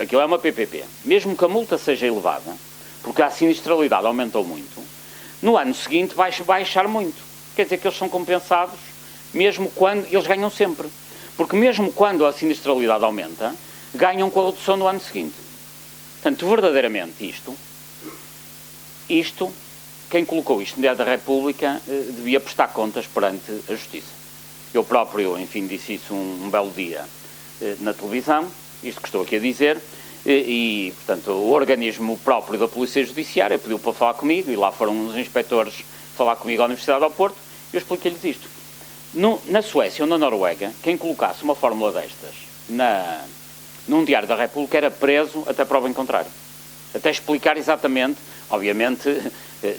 aquilo é uma PPP, mesmo que a multa seja elevada, porque a sinistralidade aumentou muito, no ano seguinte vai baixar muito. Quer dizer que eles são compensados, mesmo quando, eles ganham sempre. Porque mesmo quando a sinistralidade aumenta, ganham com a redução no ano seguinte. Portanto, verdadeiramente quem colocou isto no Diário da República devia prestar contas perante a Justiça. Eu próprio, enfim, disse isso um belo dia na televisão, isto que estou aqui a dizer, portanto, o organismo próprio da Polícia Judiciária pediu para falar comigo, e lá foram os inspectores falar comigo à Universidade do Porto, e eu expliquei-lhes isto. Na Suécia ou na Noruega, quem colocasse uma fórmula destas num Diário da República era preso até prova em contrário. Até explicar exatamente, obviamente,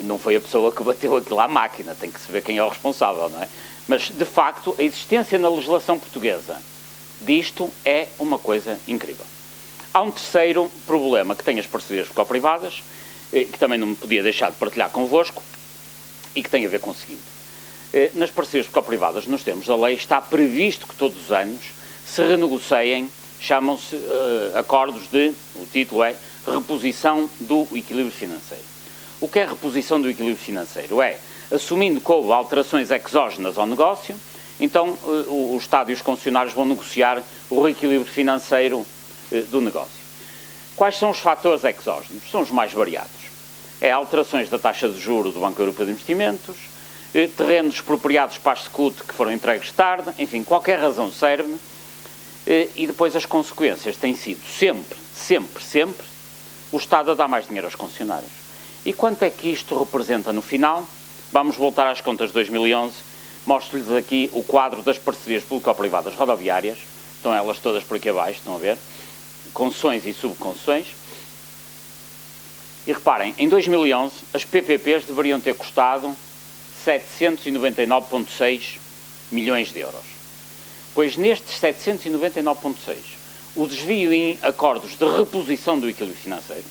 não foi a pessoa que bateu aquilo à máquina, tem que se ver quem é o responsável, não é? Mas, de facto, a existência na legislação portuguesa disto é uma coisa incrível. Há um terceiro problema que tem as parcerias público-privadas, que também não me podia deixar de partilhar convosco, e que tem a ver com o seguinte. Nas parcerias público-privadas, nos termos da lei, está previsto que todos os anos se renegociem, chamam-se acordos o título é reposição do equilíbrio financeiro. O que é reposição do equilíbrio financeiro? É, assumindo que houve alterações exógenas ao negócio, então o Estado e os concessionários vão negociar o reequilíbrio financeiro do negócio. Quais são os fatores exógenos? São os mais variados. É alterações da taxa de juros do Banco Europeu de Investimentos, terrenos expropriados para a SECUT que foram entregues tarde, enfim, qualquer razão serve, e depois as consequências têm sido sempre, o Estado a dar mais dinheiro aos concessionários. E quanto é que isto representa no final? Vamos voltar às contas de 2011, mostro-lhes aqui o quadro das parcerias público-privadas rodoviárias, estão elas todas por aqui abaixo, estão a ver, concessões e subconcessões, e reparem, em 2011 as PPPs deveriam ter custado 799,6 milhões de euros. Pois nestes 799,6, o desvio em acordos de reposição do equilíbrio financeiro,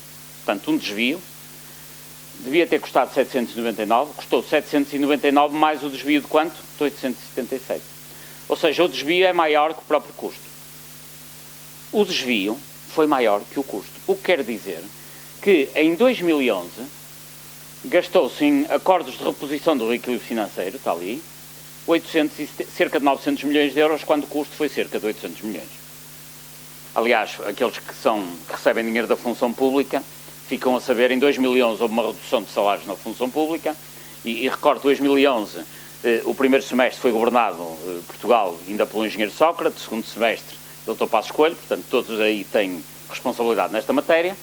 portanto um desvio, devia ter custado 799, custou 799 mais o desvio de quanto? De 877. Ou seja, o desvio é maior que o próprio custo. O desvio foi maior que o custo. O que quer dizer que em 2011 gastou-se em acordos de reposição do equilíbrio financeiro, está ali, cerca de 900 milhões de euros, quando o custo foi cerca de 800 milhões. Aliás, aqueles que recebem dinheiro da função pública ficam a saber, em 2011 houve uma redução de salários na função pública, e recordo, 2011, o primeiro semestre foi governado, Portugal, ainda pelo engenheiro Sócrates, o segundo semestre, Dr. Passos Coelho, portanto, todos aí têm responsabilidade nesta matéria.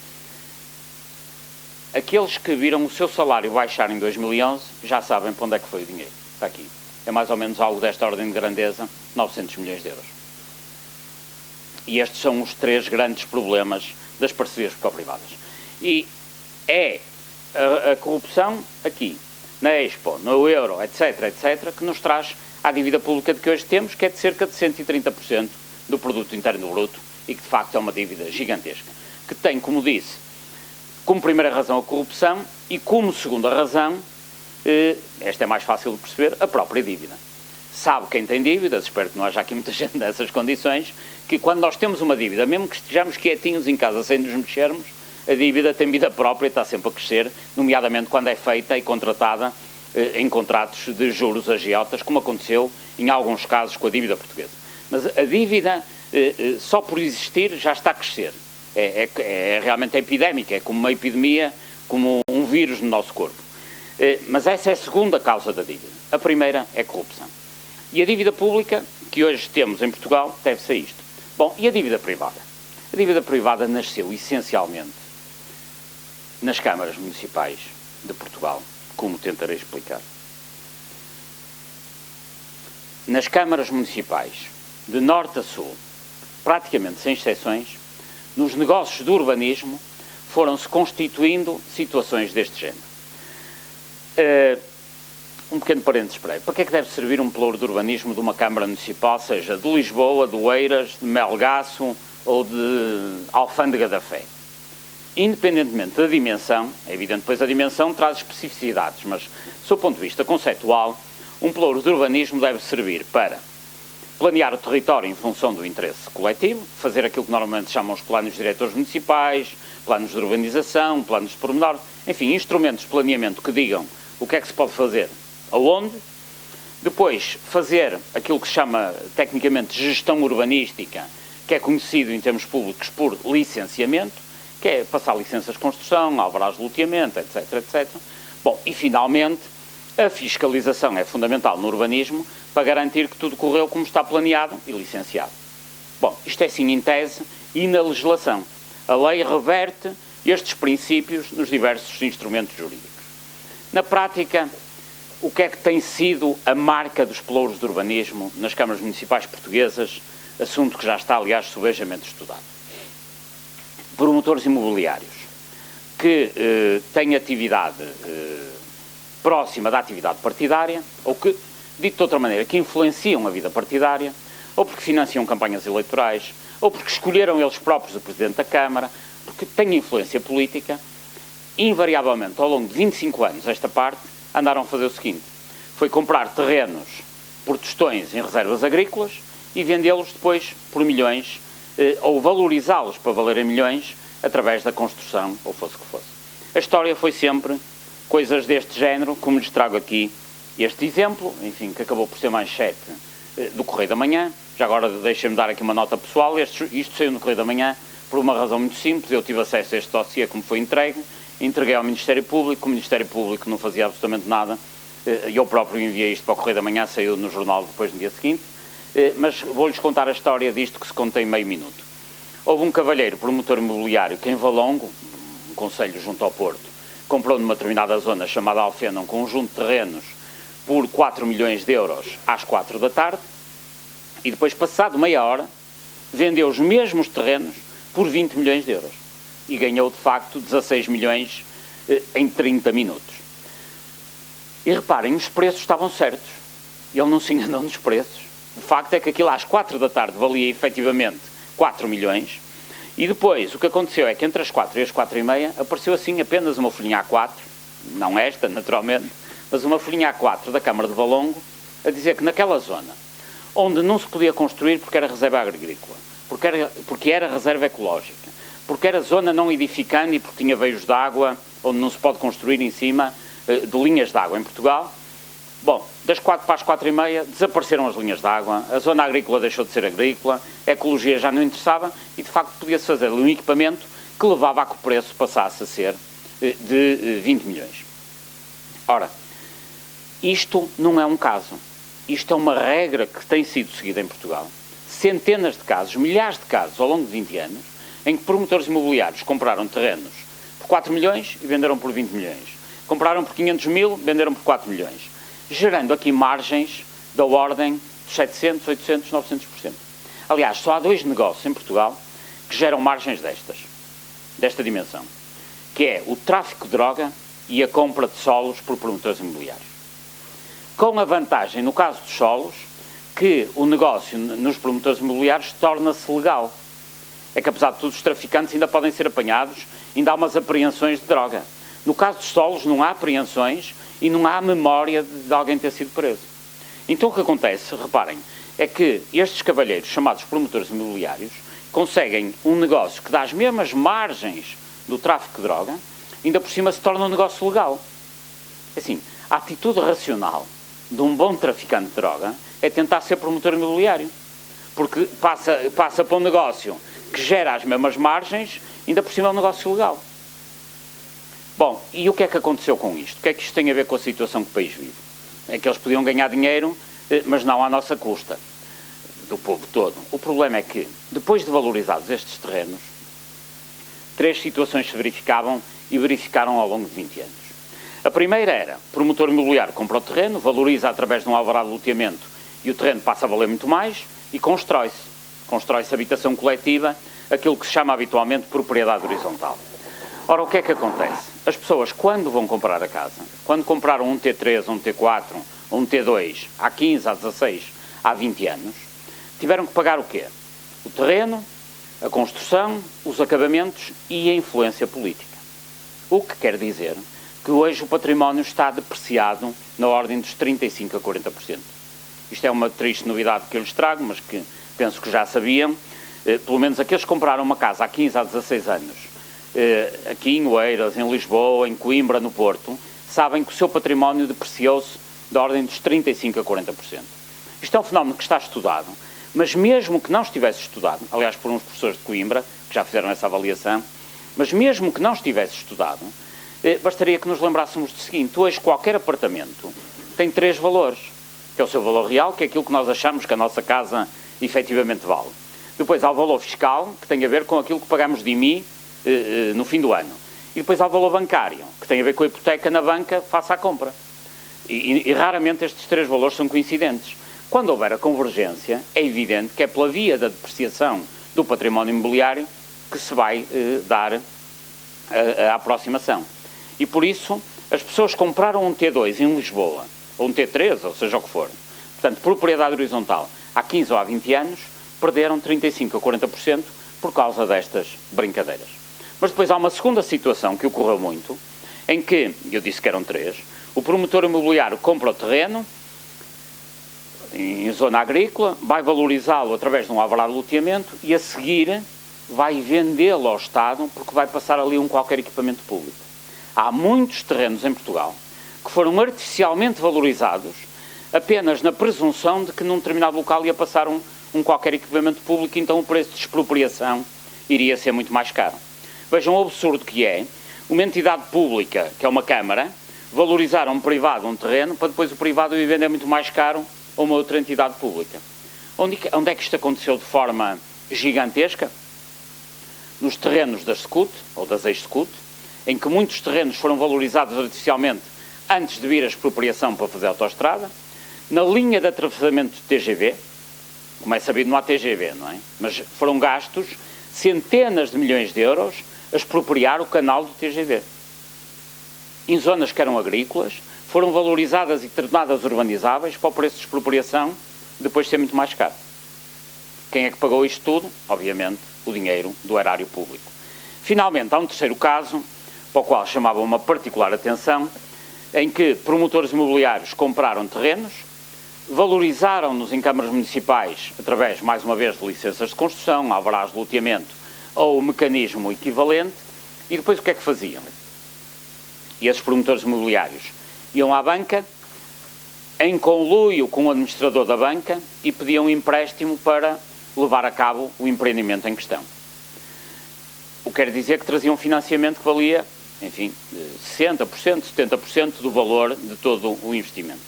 Aqueles que viram o seu salário baixar em 2011 já sabem para onde é que foi o dinheiro. Está aqui. É mais ou menos algo desta ordem de grandeza, 900 milhões de euros. E estes são os três grandes problemas das parcerias público-privadas. E é a corrupção aqui, na Expo, no euro, etc., que nos traz à dívida pública de que hoje temos, que é de cerca de 130% do produto interno bruto, e que de facto é uma dívida gigantesca, que tem, como disse, como primeira razão a corrupção e como segunda razão, esta é mais fácil de perceber, a própria dívida. Sabe quem tem dívidas, espero que não haja aqui muita gente nessas condições, que quando nós temos uma dívida, mesmo que estejamos quietinhos em casa sem nos mexermos, a dívida tem vida própria e está sempre a crescer, nomeadamente quando é feita e contratada em contratos de juros agiotas, como aconteceu em alguns casos com a dívida portuguesa. Mas a dívida, só por existir, já está a crescer. É realmente epidémica, é como uma epidemia, como um vírus no nosso corpo. Mas essa é a segunda causa da dívida. A primeira é a corrupção. E a dívida pública, que hoje temos em Portugal, deve-se a isto. Bom, e a dívida privada? A dívida privada nasceu essencialmente nas câmaras municipais de Portugal, como tentarei explicar. Nas câmaras municipais, de norte a sul, praticamente sem exceções, nos negócios do urbanismo, foram-se constituindo situações deste género. Um pequeno parênteses, para que é que deve servir um pelouro de urbanismo de uma Câmara Municipal, seja de Lisboa, de Oeiras, de Melgaço ou de Alfândega da Fé? Independentemente da dimensão, é evidente, depois a dimensão traz especificidades, mas, do seu ponto de vista conceptual, um pelouro de urbanismo deve servir para planear o território em função do interesse coletivo, fazer aquilo que normalmente chamam os planos diretores municipais, planos de urbanização, planos de pormenor, enfim, instrumentos de planeamento que digam o que é que se pode fazer, aonde. Depois, fazer aquilo que se chama tecnicamente gestão urbanística, que é conhecido em termos públicos por licenciamento, que é passar licenças de construção, alvarás de loteamento, etc. Bom, e finalmente, a fiscalização é fundamental no urbanismo, para garantir que tudo correu como está planeado e licenciado. Bom, isto é sim em tese e na legislação. A lei reverte estes princípios nos diversos instrumentos jurídicos. Na prática, o que é que tem sido a marca dos pelouros de urbanismo nas câmaras municipais portuguesas, assunto que já está, aliás, subejamente estudado? Promotores imobiliários que têm atividade próxima da atividade partidária, ou que, dito de outra maneira, que influenciam a vida partidária, ou porque financiam campanhas eleitorais, ou porque escolheram eles próprios o Presidente da Câmara, porque têm influência política, invariavelmente, ao longo de 25 anos, esta parte, andaram a fazer o seguinte: foi comprar terrenos por tostões em reservas agrícolas e vendê-los depois por milhões, ou valorizá-los para valerem milhões, através da construção, ou fosse o que fosse. A história foi sempre coisas deste género, como lhes trago aqui este exemplo, enfim, que acabou por ser manchete do Correio da Manhã. Já agora deixem-me dar aqui uma nota pessoal. Isto saiu no Correio da Manhã por uma razão muito simples. Eu tive acesso a este dossiê como foi entregue, entreguei ao Ministério Público, o Ministério Público não fazia absolutamente nada, eu próprio enviei isto para o Correio da Manhã, saiu no jornal depois no dia seguinte, mas vou-lhes contar a história disto que se conta em meio minuto. Houve um cavalheiro promotor imobiliário que em Valongo, um concelho junto ao Porto, comprou numa determinada zona chamada Alfena um conjunto de terrenos por 4 milhões de euros às 4 da tarde e depois, passado meia hora, vendeu os mesmos terrenos por 20 milhões de euros e ganhou, de facto, 16 milhões em 30 minutos. E reparem, os preços estavam certos. Ele não se enganou nos preços. O facto é que aquilo às 4 da tarde valia efetivamente 4 milhões e depois o que aconteceu é que entre as 4 e as 4 e meia apareceu assim apenas uma folhinha A4, não esta, naturalmente, mas uma folhinha A4 da Câmara de Valongo a dizer que naquela zona, onde não se podia construir porque era reserva agrícola, porque era reserva ecológica, porque era zona não edificante e porque tinha veios de água, onde não se pode construir em cima de linhas de água em Portugal. Bom, das 4 para as 4 e meia desapareceram as linhas de água, a zona agrícola deixou de ser agrícola, a ecologia já não interessava e, de facto, podia-se fazer um equipamento que levava a que o preço passasse a ser de 20 milhões. Ora, isto não é um caso. Isto é uma regra que tem sido seguida em Portugal. Centenas de casos, milhares de casos ao longo de 20 anos, em que promotores imobiliários compraram terrenos por 4 milhões e venderam por 20 milhões. Compraram por 500 mil, venderam por 4 milhões. Gerando aqui margens da ordem de 700, 800, 900%. Aliás, só há 2 negócios em Portugal que geram margens desta dimensão, que é o tráfico de droga e a compra de solos por promotores imobiliários. Com a vantagem, no caso dos solos, que o negócio nos promotores imobiliários torna-se legal. É que, apesar de tudo, os traficantes ainda podem ser apanhados, ainda há umas apreensões de droga. No caso dos solos, não há apreensões e não há memória de alguém ter sido preso. Então, o que acontece, reparem, é que estes cavalheiros, chamados promotores imobiliários, conseguem um negócio que dá as mesmas margens do tráfico de droga, ainda por cima se torna um negócio legal. Assim, a atitude racional de um bom traficante de droga é tentar ser promotor imobiliário, porque passa para um negócio que gera as mesmas margens, ainda por cima é um negócio legal. Bom, e o que é que aconteceu com isto? O que é que isto tem a ver com a situação que o país vive? É que eles podiam ganhar dinheiro, mas não à nossa custa, do povo todo. O problema é que, depois de valorizados estes terrenos, 3 situações se verificavam e verificaram ao longo de 20 anos. A primeira era, o promotor imobiliário compra o terreno, valoriza através de um alvará de loteamento e o terreno passa a valer muito mais e constrói-se. Constrói-se habitação coletiva, aquilo que se chama habitualmente propriedade horizontal. Ora, o que é que acontece? As pessoas, quando vão comprar a casa, quando compraram um T3, um T4, um T2, há 15, há 16, há 20 anos, tiveram que pagar o quê? O terreno, a construção, os acabamentos e a influência política. O que quer dizer que hoje o património está depreciado na ordem dos 35% a 40%. Isto é uma triste novidade que eu lhes trago, mas que penso que já sabiam. Pelo menos aqueles que compraram uma casa há 15, há 16 anos, aqui em Oeiras, em Lisboa, em Coimbra, no Porto, sabem que o seu património depreciou-se da ordem dos 35% a 40%. Isto é um fenómeno que está estudado, mas mesmo que não estivesse estudado, aliás por uns professores de Coimbra, que já fizeram essa avaliação, mas mesmo que não estivesse estudado, bastaria que nos lembrássemos do seguinte: hoje qualquer apartamento tem 3 valores. que é o seu valor real, que é aquilo que nós achamos que a nossa casa efetivamente vale. Depois há o valor fiscal, que tem a ver com aquilo que pagamos de IMI no fim do ano. E depois há o valor bancário, que tem a ver com a hipoteca na banca face à compra. E raramente estes três valores são coincidentes. Quando houver a convergência, é evidente que é pela via da depreciação do património imobiliário que se vai dar a aproximação. E por isso, as pessoas compraram um T2 em Lisboa, ou um T3, ou seja o que for, portanto, propriedade horizontal, há 15 ou há 20 anos, perderam 35% a 40% por causa destas brincadeiras. Mas depois há uma segunda situação que ocorreu muito, em que, eu disse que eram três, o promotor imobiliário compra o terreno em zona agrícola, vai valorizá-lo através de um alvará de loteamento e a seguir vai vendê-lo ao Estado porque vai passar ali um qualquer equipamento público. Há muitos terrenos em Portugal que foram artificialmente valorizados apenas na presunção de que num determinado local ia passar um qualquer equipamento público, então o preço de expropriação iria ser muito mais caro. Vejam o absurdo que é uma entidade pública, que é uma Câmara, valorizar a um privado um terreno para depois o privado ir vender muito mais caro a uma outra entidade pública. Onde é que isto aconteceu de forma gigantesca? Nos terrenos das SCUT, ou das ex-SCUT, em que muitos terrenos foram valorizados artificialmente antes de vir a expropriação para fazer a autoestrada, na linha de atravessamento do TGV, como é sabido não há TGV, não é? Mas foram gastos centenas de milhões de euros a expropriar o canal do TGV. Em zonas que eram agrícolas, foram valorizadas e tornadas urbanizáveis para o preço de expropriação depois ser muito mais caro. Quem é que pagou isto tudo? Obviamente, o dinheiro do erário público. Finalmente, há um terceiro caso, para o qual chamava uma particular atenção, em que promotores imobiliários compraram terrenos, valorizaram-nos em câmaras municipais através, mais uma vez, de licenças de construção, alvarás de loteamento ou o mecanismo equivalente, e depois o que é que faziam? E esses promotores imobiliários iam à banca, em conluio com o administrador da banca, e pediam um empréstimo para levar a cabo o empreendimento em questão. O que quer dizer que traziam financiamento que valia, enfim, 60%, 70% do valor de todo o investimento.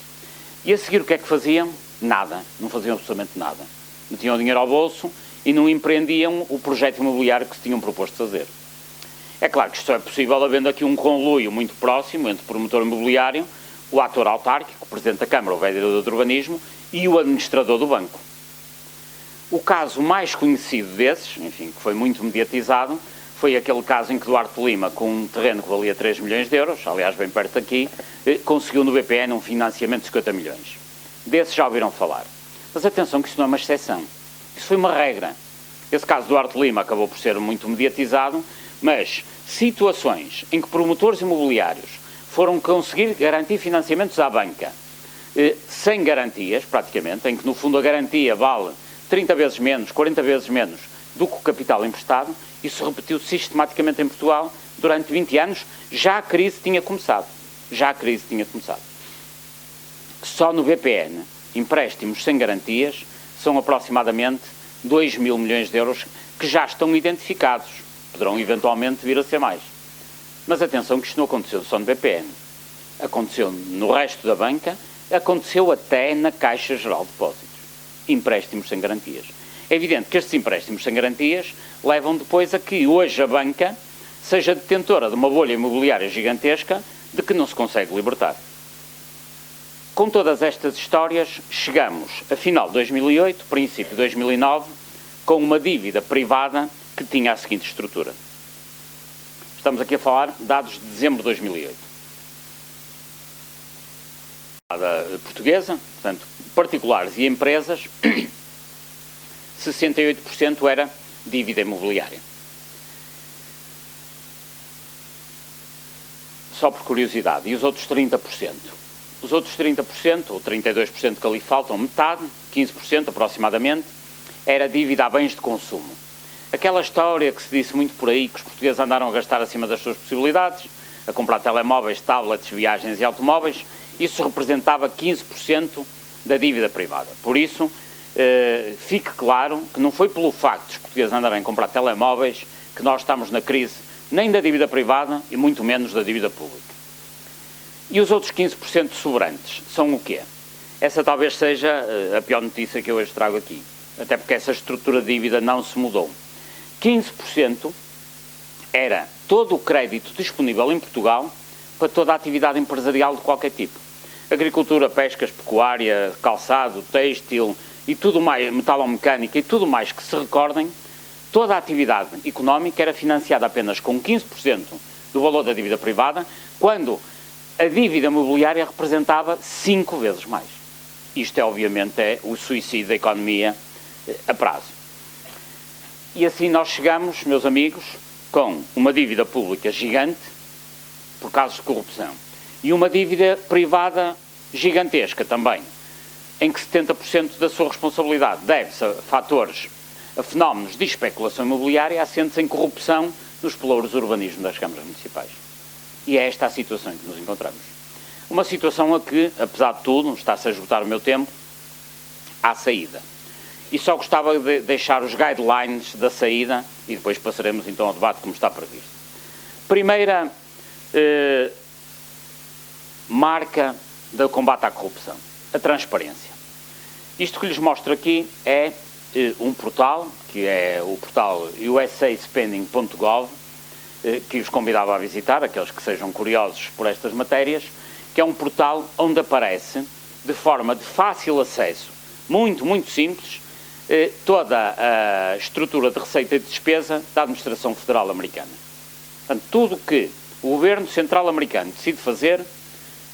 E a seguir o que é que faziam? Nada, não faziam absolutamente nada. Metiam o dinheiro ao bolso e não empreendiam o projeto imobiliário que se tinham proposto fazer. É claro que isto é possível havendo aqui um conluio muito próximo entre o promotor imobiliário, o ator autárquico, o Presidente da Câmara, o vereador de urbanismo e o administrador do banco. O caso mais conhecido desses, enfim, que foi muito mediatizado, foi aquele caso em que Duarte Lima, com um terreno que valia 3 milhões de euros, aliás bem perto daqui, conseguiu no BPN um financiamento de 50 milhões. Desses já ouviram falar. Mas atenção que isso não é uma exceção. Isso foi uma regra. Esse caso de Duarte Lima acabou por ser muito mediatizado, mas situações em que promotores imobiliários foram conseguir garantir financiamentos à banca, sem garantias, praticamente, em que no fundo a garantia vale 30 vezes menos, 40 vezes menos do que o capital emprestado, isso repetiu sistematicamente em Portugal durante 20 anos, já a crise tinha começado. Só no BPN, empréstimos sem garantias, são aproximadamente 2 mil milhões de euros que já estão identificados. Poderão eventualmente vir a ser mais. Mas atenção que isto não aconteceu só no BPN. Aconteceu no resto da banca, aconteceu até na Caixa Geral de Depósitos. Empréstimos sem garantias. É evidente que estes empréstimos sem garantias levam depois a que hoje a banca seja detentora de uma bolha imobiliária gigantesca de que não se consegue libertar. Com todas estas histórias, chegamos a final de 2008, princípio de 2009, com uma dívida privada que tinha a seguinte estrutura. Estamos aqui a falar de dados de dezembro de 2008. A portuguesa, portanto, particulares e empresas, 68% era dívida imobiliária. Só por curiosidade. E os outros 30%? Os outros 30%, ou 32% que ali faltam, metade, 15% aproximadamente, era dívida a bens de consumo. Aquela história que se disse muito por aí, que os portugueses andaram a gastar acima das suas possibilidades, a comprar telemóveis, tablets, viagens e automóveis, isso representava 15% da dívida privada. Por isso, fique claro que não foi pelo facto de os portugueses andarem a comprar telemóveis que nós estamos na crise nem da dívida privada e muito menos da dívida pública. E os outros 15% sobrantes são o quê? essa talvez seja a pior notícia que eu hoje trago aqui, até porque essa estrutura de dívida não se mudou. 15% era todo o crédito disponível em Portugal para toda a atividade empresarial de qualquer tipo. Agricultura, pescas, pecuária, calçado, têxtil e tudo mais, metalomecânica e tudo mais que se recordem, toda a atividade económica era financiada apenas com 15% do valor da dívida privada, quando a dívida imobiliária representava 5 vezes mais. Isto obviamente o suicídio da economia a prazo. E assim nós chegamos, meus amigos, com uma dívida pública gigante, por casos de corrupção, e uma dívida privada gigantesca também, em que 70% da sua responsabilidade deve-se a fatores, a fenómenos de especulação imobiliária assentes em corrupção nos pelouros do urbanismo das câmaras municipais. E é esta a situação em que nos encontramos. Uma situação a que, apesar de tudo, está-se a esgotar o meu tempo, há saída. E só gostava de deixar os guidelines da saída e depois passaremos então ao debate como está previsto. Primeira marca do combate à corrupção, a transparência. Isto que lhes mostro aqui é um portal, que é o portal usaspending.gov, que os convidava a visitar, aqueles que sejam curiosos por estas matérias, que é um portal onde aparece, de forma de fácil acesso, muito, muito simples, toda a estrutura de receita e de despesa da administração federal americana. Portanto, tudo o que o governo central americano decide fazer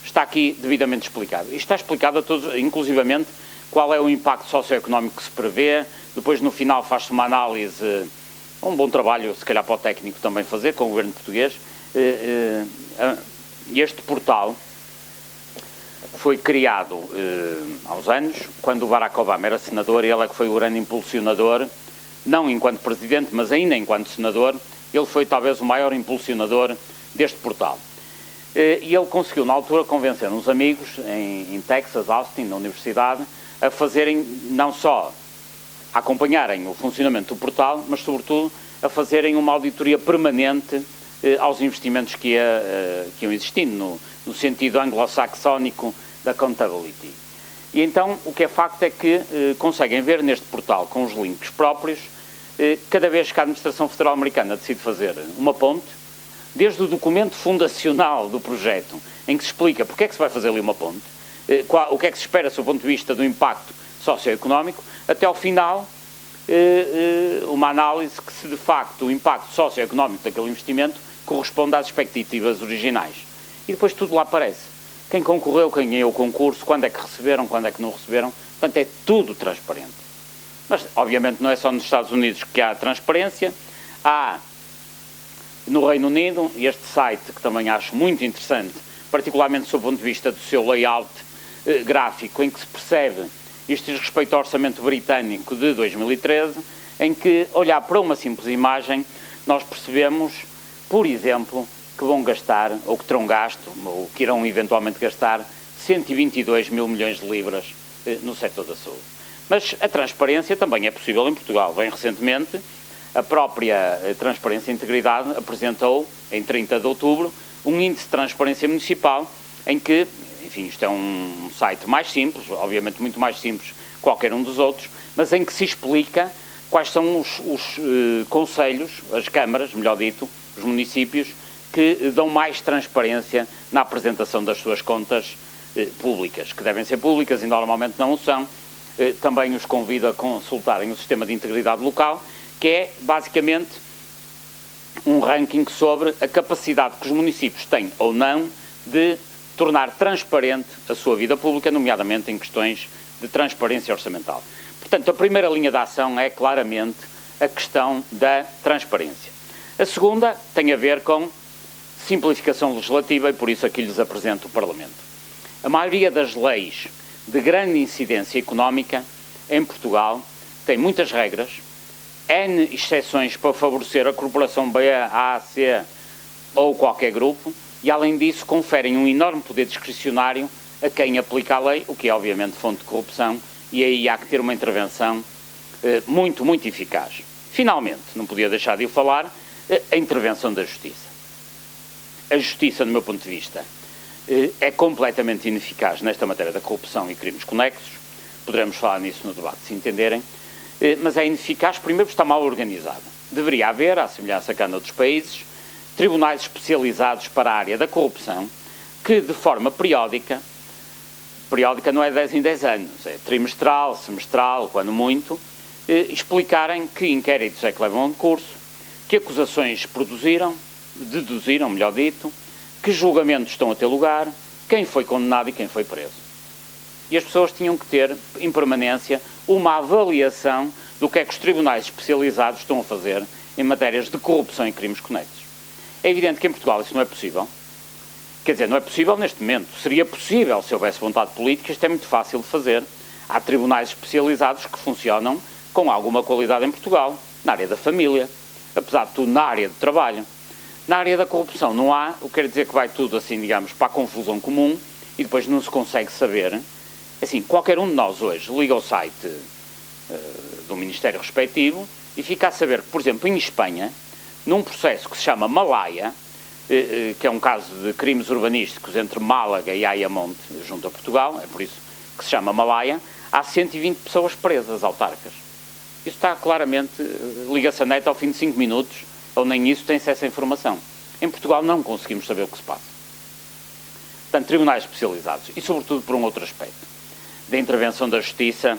está aqui devidamente explicado. E está explicado a todos, inclusivamente, qual é o impacto socioeconómico que se prevê. Depois, no final, faz-se uma análise, um bom trabalho, se calhar para o técnico também fazer, com o governo português. Este portal foi criado há uns anos, quando o Barack Obama era senador, e ele é que foi o grande impulsionador, não enquanto presidente, mas ainda enquanto senador, ele foi talvez o maior impulsionador deste portal. E ele conseguiu, na altura, convencer uns amigos em Texas, Austin, na universidade, a fazerem, não só a acompanharem o funcionamento do portal, mas, sobretudo, a fazerem uma auditoria permanente aos investimentos que iam existindo, no sentido anglo-saxónico da accountability. E então, o que é facto é que conseguem ver neste portal, com os links próprios, cada vez que a administração federal americana decide fazer uma ponte, desde o documento fundacional do projeto, em que se explica porque é que se vai fazer ali uma ponte, o que é que se espera do ponto de vista do impacto socioeconómico, até ao final, uma análise que se de facto o impacto socioeconómico daquele investimento corresponde às expectativas originais. E depois tudo lá aparece. Quem concorreu, quem ganhou o concurso, quando é que receberam, quando é que não receberam. Portanto, é tudo transparente. Mas, obviamente, não é só nos Estados Unidos que há transparência. Há, no Reino Unido, este site que também acho muito interessante, particularmente sob o ponto de vista do seu layout gráfico, em que se percebe, isto diz respeito ao orçamento britânico de 2013, em que, olhar para uma simples imagem, nós percebemos, por exemplo, que vão gastar, ou que terão gasto, ou que irão eventualmente gastar, 122 mil milhões de libras no setor da saúde. Mas a transparência também é possível em Portugal. Bem recentemente, a própria Transparência e Integridade apresentou, em 30 de outubro, um índice de transparência municipal, em que, enfim, isto é um site mais simples, obviamente muito mais simples que qualquer um dos outros, mas em que se explica quais são os concelhos, as câmaras, melhor dito, os municípios, que dão mais transparência na apresentação das suas contas públicas, que devem ser públicas e normalmente não o são. Também os convido a consultarem o Sistema de Integridade Local, que é basicamente um ranking sobre a capacidade que os municípios têm ou não de tornar transparente a sua vida pública, nomeadamente em questões de transparência orçamental. Portanto, a primeira linha de ação é claramente a questão da transparência. A segunda tem a ver com simplificação legislativa e por isso aqui lhes apresento o Parlamento. A maioria das leis de grande incidência económica em Portugal tem muitas regras, N exceções para favorecer a corporação B, A, C ou qualquer grupo e, além disso, conferem um enorme poder discricionário a quem aplica a lei, o que é, obviamente, fonte de corrupção e aí há que ter uma intervenção muito, muito eficaz. Finalmente, não podia deixar de o falar, a intervenção da Justiça. A Justiça, do meu ponto de vista, é completamente ineficaz nesta matéria da corrupção e crimes conexos. Poderemos falar nisso no debate, se entenderem. Mas é ineficaz, primeiro, porque está mal organizada. Deveria haver, à semelhança cá noutros países, tribunais especializados para a área da corrupção, que de forma periódica não é 10 em 10 anos, é trimestral, semestral, quando muito, explicarem que inquéritos é que levam a curso, que acusações deduziram, melhor dito, que julgamentos estão a ter lugar, quem foi condenado e quem foi preso. E as pessoas tinham que ter, em permanência, uma avaliação do que é que os tribunais especializados estão a fazer em matérias de corrupção e crimes conexos. É evidente que em Portugal isso não é possível. Quer dizer, não é possível neste momento. Seria possível se houvesse vontade política, isto é muito fácil de fazer. Há tribunais especializados que funcionam com alguma qualidade em Portugal, na área da família, apesar de tudo na área do trabalho. Na área da corrupção não há, o que quer dizer que vai tudo assim, digamos, para a confusão comum e depois não se consegue saber. Assim, qualquer um de nós hoje liga ao site do Ministério respectivo e fica a saber que, por exemplo, em Espanha, num processo que se chama Malaya, que é um caso de crimes urbanísticos entre Málaga e Ayamonte, junto a Portugal, é por isso que se chama Malaya, há 120 pessoas presas, autarcas. Isso está claramente, liga-se a net ao fim de 5 minutos, ou nem isso tem acesso à informação. Em Portugal não conseguimos saber o que se passa. Portanto, tribunais especializados, e sobretudo por um outro aspecto, da intervenção da Justiça,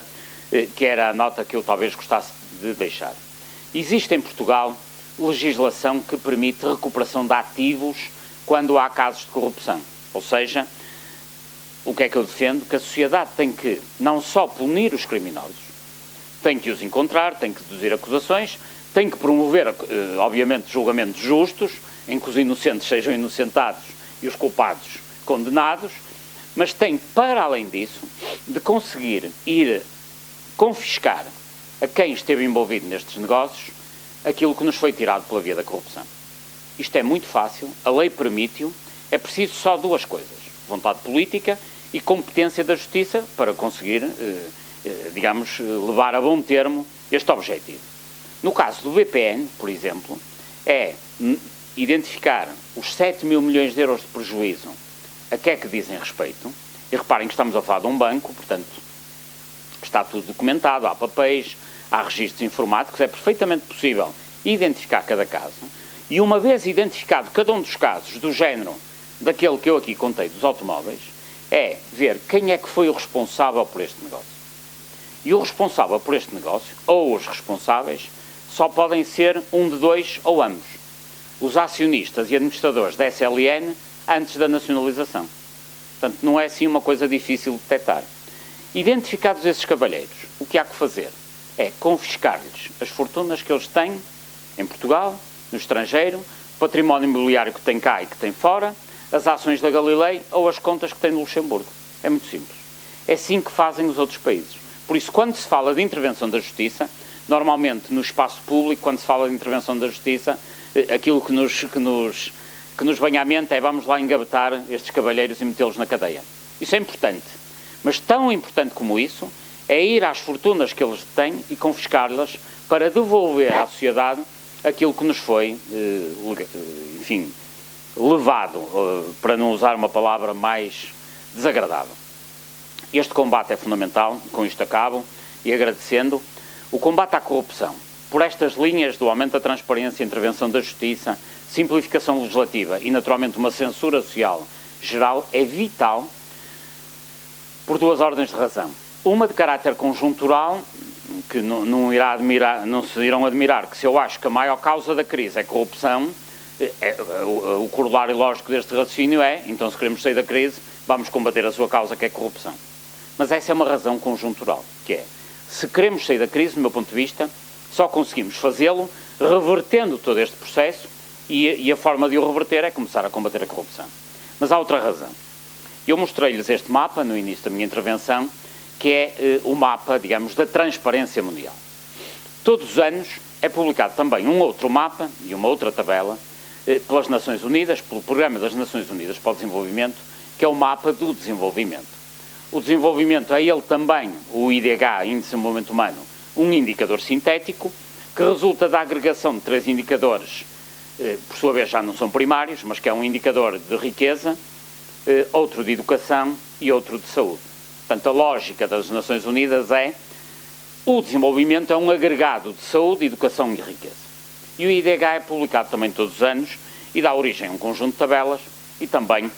que era a nota que eu talvez gostasse de deixar. Existe em Portugal legislação que permite recuperação de ativos quando há casos de corrupção. Ou seja, o que é que eu defendo? Que a sociedade tem que não só punir os criminosos, tem que os encontrar, tem que deduzir acusações, tem que promover, obviamente, julgamentos justos, em que os inocentes sejam inocentados e os culpados condenados, mas tem, para além disso, de conseguir ir confiscar a quem esteve envolvido nestes negócios aquilo que nos foi tirado pela via da corrupção. Isto é muito fácil, a lei permite-o, é preciso só duas coisas: vontade política e competência da Justiça para conseguir, digamos, levar a bom termo este objetivo. No caso do BPN, por exemplo, é identificar os 7 mil milhões de euros de prejuízo a que é que dizem respeito, e reparem que estamos a falar de um banco, portanto, está tudo documentado, há papéis, há registros informáticos, é perfeitamente possível identificar cada caso, e uma vez identificado cada um dos casos, do género daquele que eu aqui contei, dos automóveis, é ver quem é que foi o responsável por este negócio. E o responsável por este negócio, ou os responsáveis, só podem ser um de dois ou ambos: os acionistas e administradores da SLN antes da nacionalização. Portanto, não é assim uma coisa difícil de detectar. Identificados esses cavalheiros, o que há que fazer é confiscar-lhes as fortunas que eles têm em Portugal, no estrangeiro, património imobiliário que tem cá e que tem fora, as ações da Galilei ou as contas que tem no Luxemburgo. É muito simples. É assim que fazem os outros países. Por isso, quando se fala de intervenção da Justiça, normalmente no espaço público, quando se fala de intervenção da Justiça, aquilo que nos vem à mente é: vamos lá engavetar estes cavalheiros e metê-los na cadeia. Isso é importante. Mas tão importante como isso é ir às fortunas que eles têm e confiscar-las para devolver à sociedade aquilo que nos foi, enfim, levado, para não usar uma palavra mais desagradável. Este combate é fundamental, com isto acabo, e agradecendo, o combate à corrupção, por estas linhas do aumento da transparência, intervenção da Justiça, simplificação legislativa e, naturalmente, uma censura social geral, é vital por duas ordens de razão. Uma de caráter conjuntural, que não se irão admirar, que se eu acho que a maior causa da crise é corrupção, o corolário lógico deste raciocínio é: então, se queremos sair da crise, vamos combater a sua causa, que é corrupção. Mas essa é uma razão conjuntural, que é: se queremos sair da crise, do meu ponto de vista, só conseguimos fazê-lo revertendo todo este processo, e a forma de o reverter é começar a combater a corrupção. Mas há outra razão. Eu mostrei-lhes este mapa no início da minha intervenção, que é o mapa, digamos, da transparência mundial. Todos os anos é publicado também um outro mapa e uma outra tabela pelas Nações Unidas, pelo Programa das Nações Unidas para o Desenvolvimento, que é o mapa do desenvolvimento. O desenvolvimento é ele também, o IDH, Índice de Desenvolvimento Humano, um indicador sintético que resulta da agregação de 3 indicadores, por sua vez já não são primários, mas que é um indicador de riqueza, outro de educação e outro de saúde. Portanto, a lógica das Nações Unidas é o desenvolvimento é um agregado de saúde, educação e riqueza. E o IDH é publicado também todos os anos e dá origem a um conjunto de tabelas e também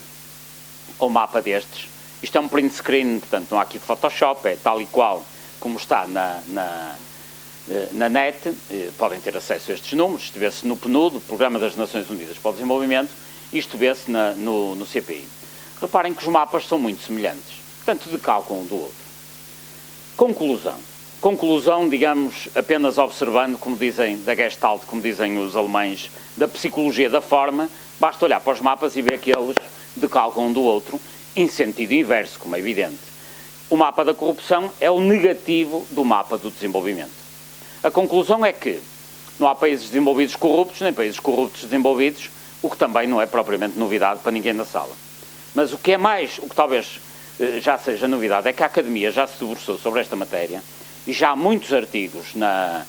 ao mapa destes. Isto é um print screen, portanto não há aqui Photoshop, é tal e qual como está na net. Podem ter acesso a estes números, isto vê-se no PNUD, Programa das Nações Unidas para o Desenvolvimento, isto vê-se no CPI. Reparem que os mapas são muito semelhantes, portanto decalcam um do outro. Conclusão, digamos, apenas observando, como dizem, da Gestalt, como dizem os alemães, da psicologia da forma, basta olhar para os mapas e ver que eles decalcam um do outro, em sentido inverso, como é evidente. O mapa da corrupção é o negativo do mapa do desenvolvimento. A conclusão é que não há países desenvolvidos corruptos, nem países corruptos desenvolvidos, o que também não é propriamente novidade para ninguém na sala. Mas o que é mais, o que talvez já seja novidade, é que a Academia já se debruçou sobre esta matéria e já há muitos artigos na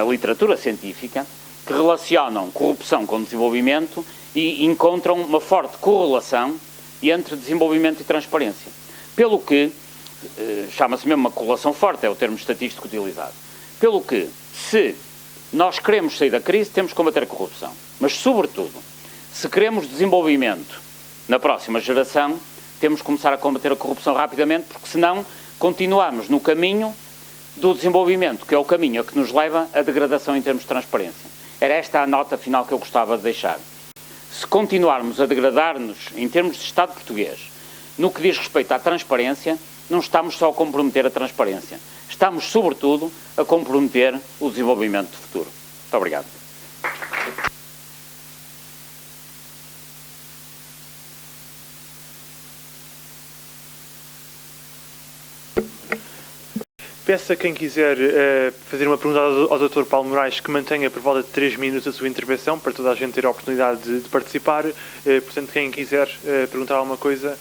literatura científica que relacionam corrupção com desenvolvimento e encontram uma forte correlação entre desenvolvimento e transparência. Pelo que, chama-se mesmo uma correlação forte, é o termo estatístico utilizado. Pelo que, se nós queremos sair da crise, temos que combater a corrupção. Mas, sobretudo, se queremos desenvolvimento na próxima geração, temos que começar a combater a corrupção rapidamente, porque senão continuamos no caminho do desenvolvimento, que é o caminho a que nos leva à degradação em termos de transparência. Era esta a nota final que eu gostava de deixar. Se continuarmos a degradar-nos em termos de Estado português, no que diz respeito à transparência, não estamos só a comprometer a transparência. Estamos, sobretudo, a comprometer o desenvolvimento do futuro. Muito obrigado. Peço a quem quiser fazer uma pergunta ao Dr. Paulo Moraes que mantenha por volta de 3 minutos a sua intervenção, para toda a gente ter a oportunidade de participar. Portanto, quem quiser perguntar alguma coisa,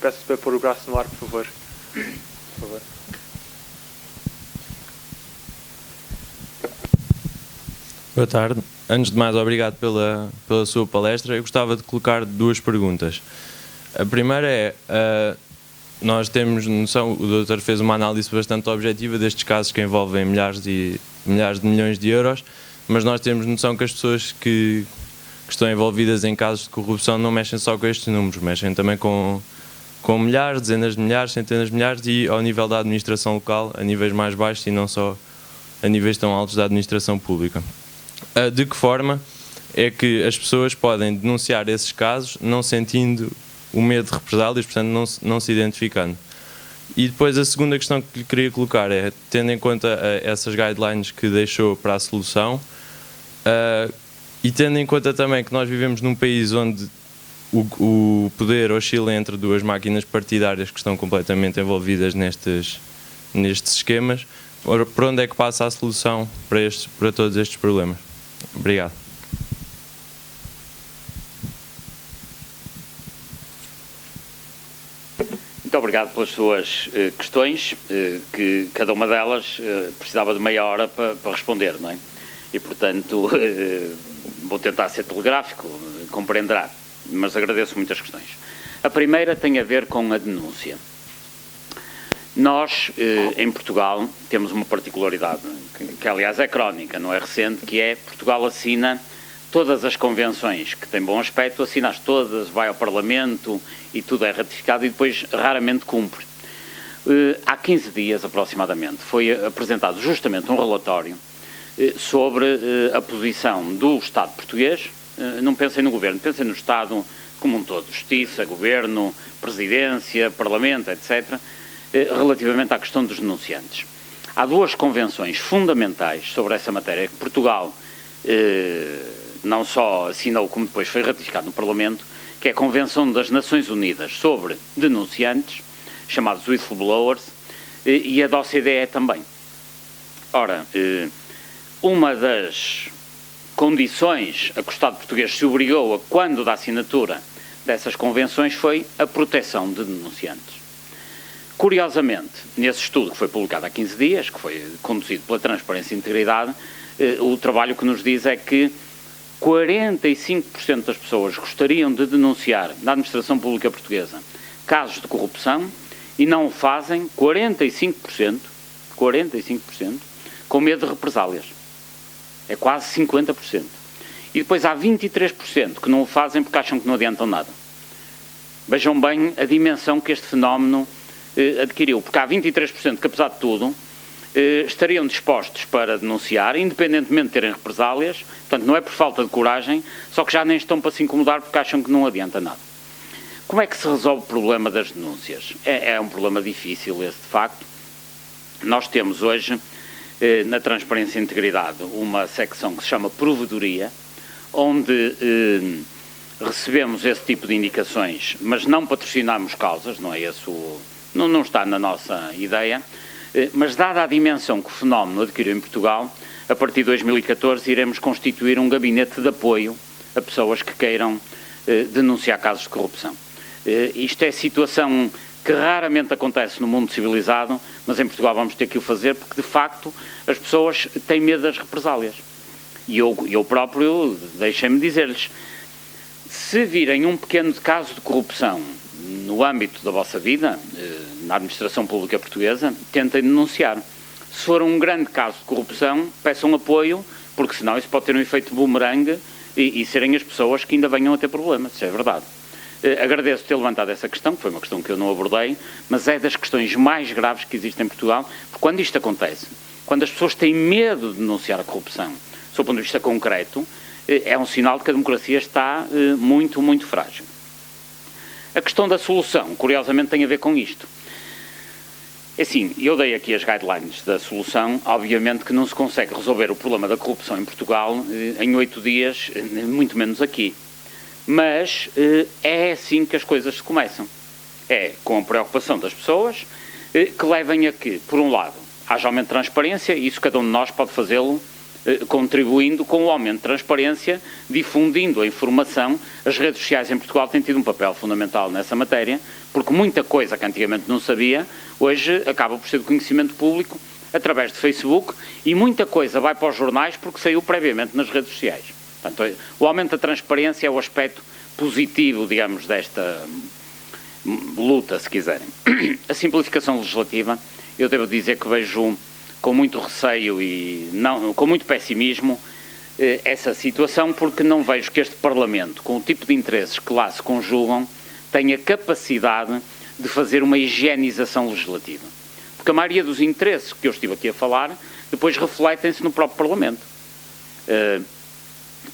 peço para pôr o braço no ar, por favor. Por favor. Boa tarde. Antes de mais, obrigado pela sua palestra. Eu gostava de colocar 2 perguntas. A primeira é... nós temos noção, o doutor fez uma análise bastante objetiva destes casos que envolvem milhares de milhões de euros, mas nós temos noção que as pessoas que estão envolvidas em casos de corrupção não mexem só com estes números, mexem também com milhares, dezenas de milhares, centenas de milhares e ao nível da administração local, a níveis mais baixos e não só a níveis tão altos da administração pública. De que forma é que as pessoas podem denunciar esses casos não sentindo o medo de represálias, portanto não se identificando? E depois a segunda questão que lhe queria colocar é, tendo em conta essas guidelines que deixou para a solução e tendo em conta também que nós vivemos num país onde o poder oscila entre 2 máquinas partidárias que estão completamente envolvidas nestes esquemas, por onde é que passa a solução para todos estes problemas? Obrigado. Muito obrigado pelas suas questões, que cada uma delas precisava de meia hora para responder, não é? E, portanto, vou tentar ser telegráfico, compreenderá, mas agradeço muitas questões. A primeira tem a ver com a denúncia. Nós, em Portugal, temos uma particularidade, que aliás é crónica, não é recente, que é Portugal assina todas as convenções que têm bom aspecto, assina-as todas, vai ao Parlamento e tudo é ratificado e depois raramente cumpre. Há 15 dias aproximadamente foi apresentado justamente um relatório sobre a posição do Estado português. Não pensem no Governo, pensem no Estado como um todo, Justiça, Governo, Presidência, Parlamento, etc., relativamente à questão dos denunciantes. Há 2 convenções fundamentais sobre essa matéria que Portugal não só assinou, como depois foi ratificado no Parlamento, que é a Convenção das Nações Unidas sobre Denunciantes, chamados Whistleblowers, e a da OCDE também. Ora, uma das condições a que o Estado português se obrigou a quando da assinatura dessas convenções foi a proteção de denunciantes. Curiosamente, nesse estudo que foi publicado há 15 dias, que foi conduzido pela Transparência e Integridade, o trabalho que nos diz é que 45% das pessoas gostariam de denunciar na administração pública portuguesa casos de corrupção e não o fazem, 45%, com medo de represálias. É quase 50%. E depois há 23% que não o fazem porque acham que não adiantam nada. Vejam bem a dimensão que este fenómeno adquiriu, porque há 23% que, apesar de tudo, estariam dispostos para denunciar, independentemente de terem represálias, portanto não é por falta de coragem, só que já nem estão para se incomodar porque acham que não adianta nada. Como é que se resolve o problema das denúncias? É um problema difícil esse, de facto. Nós temos hoje, na Transparência e Integridade, uma secção que se chama Provedoria, onde recebemos esse tipo de indicações, mas não patrocinamos causas, não é esse não está na nossa ideia, mas dada a dimensão que o fenómeno adquiriu em Portugal, a partir de 2014 iremos constituir um gabinete de apoio a pessoas que queiram denunciar casos de corrupção. Isto é situação que raramente acontece no mundo civilizado, mas em Portugal vamos ter que o fazer porque, de facto, as pessoas têm medo das represálias. E eu próprio, deixem-me dizer-lhes, se virem um pequeno caso de corrupção no âmbito da vossa vida, na administração pública portuguesa, tentem denunciar. Se for um grande caso de corrupção, peçam apoio, porque senão isso pode ter um efeito bumerangue e serem as pessoas que ainda venham a ter problemas, isso é verdade. Agradeço ter levantado essa questão, que foi uma questão que eu não abordei, mas é das questões mais graves que existem em Portugal, porque quando isto acontece, quando as pessoas têm medo de denunciar a corrupção, sob o ponto de vista concreto, é um sinal de que a democracia está muito, muito frágil. A questão da solução, curiosamente, tem a ver com isto. Assim, eu dei aqui as guidelines da solução, obviamente que não se consegue resolver o problema da corrupção em Portugal em 8 dias, muito menos aqui. Mas é assim que as coisas se começam. É com a preocupação das pessoas que levem a que, por um lado, haja aumento de transparência, e isso cada um de nós pode fazê-lo contribuindo com o aumento de transparência, difundindo a informação. As redes sociais em Portugal têm tido um papel fundamental nessa matéria, porque muita coisa que antigamente não sabia, hoje acaba por ser de conhecimento público através de Facebook, e muita coisa vai para os jornais porque saiu previamente nas redes sociais. Portanto, o aumento da transparência é o aspecto positivo, digamos, desta luta, se quiserem. A simplificação legislativa, eu devo dizer que vejo com muito receio e com muito pessimismo essa situação, porque não vejo que este Parlamento, com o tipo de interesses que lá se conjugam, tenha capacidade de fazer uma higienização legislativa. Porque a maioria dos interesses que eu estive aqui a falar, depois refletem-se no próprio Parlamento.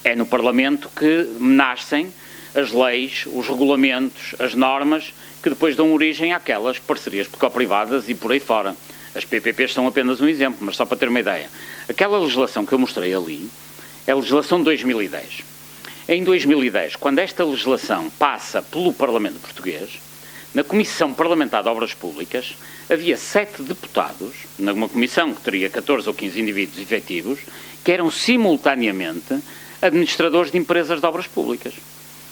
É no Parlamento que nascem as leis, os regulamentos, as normas, que depois dão origem àquelas parcerias publico-privadas e por aí fora. As PPPs são apenas um exemplo, mas só para ter uma ideia. Aquela legislação que eu mostrei ali é a legislação de 2010. Em 2010, quando esta legislação passa pelo Parlamento português, na Comissão Parlamentar de Obras Públicas, havia 7 deputados, numa comissão que teria 14 ou 15 indivíduos efetivos, que eram simultaneamente administradores de empresas de obras públicas.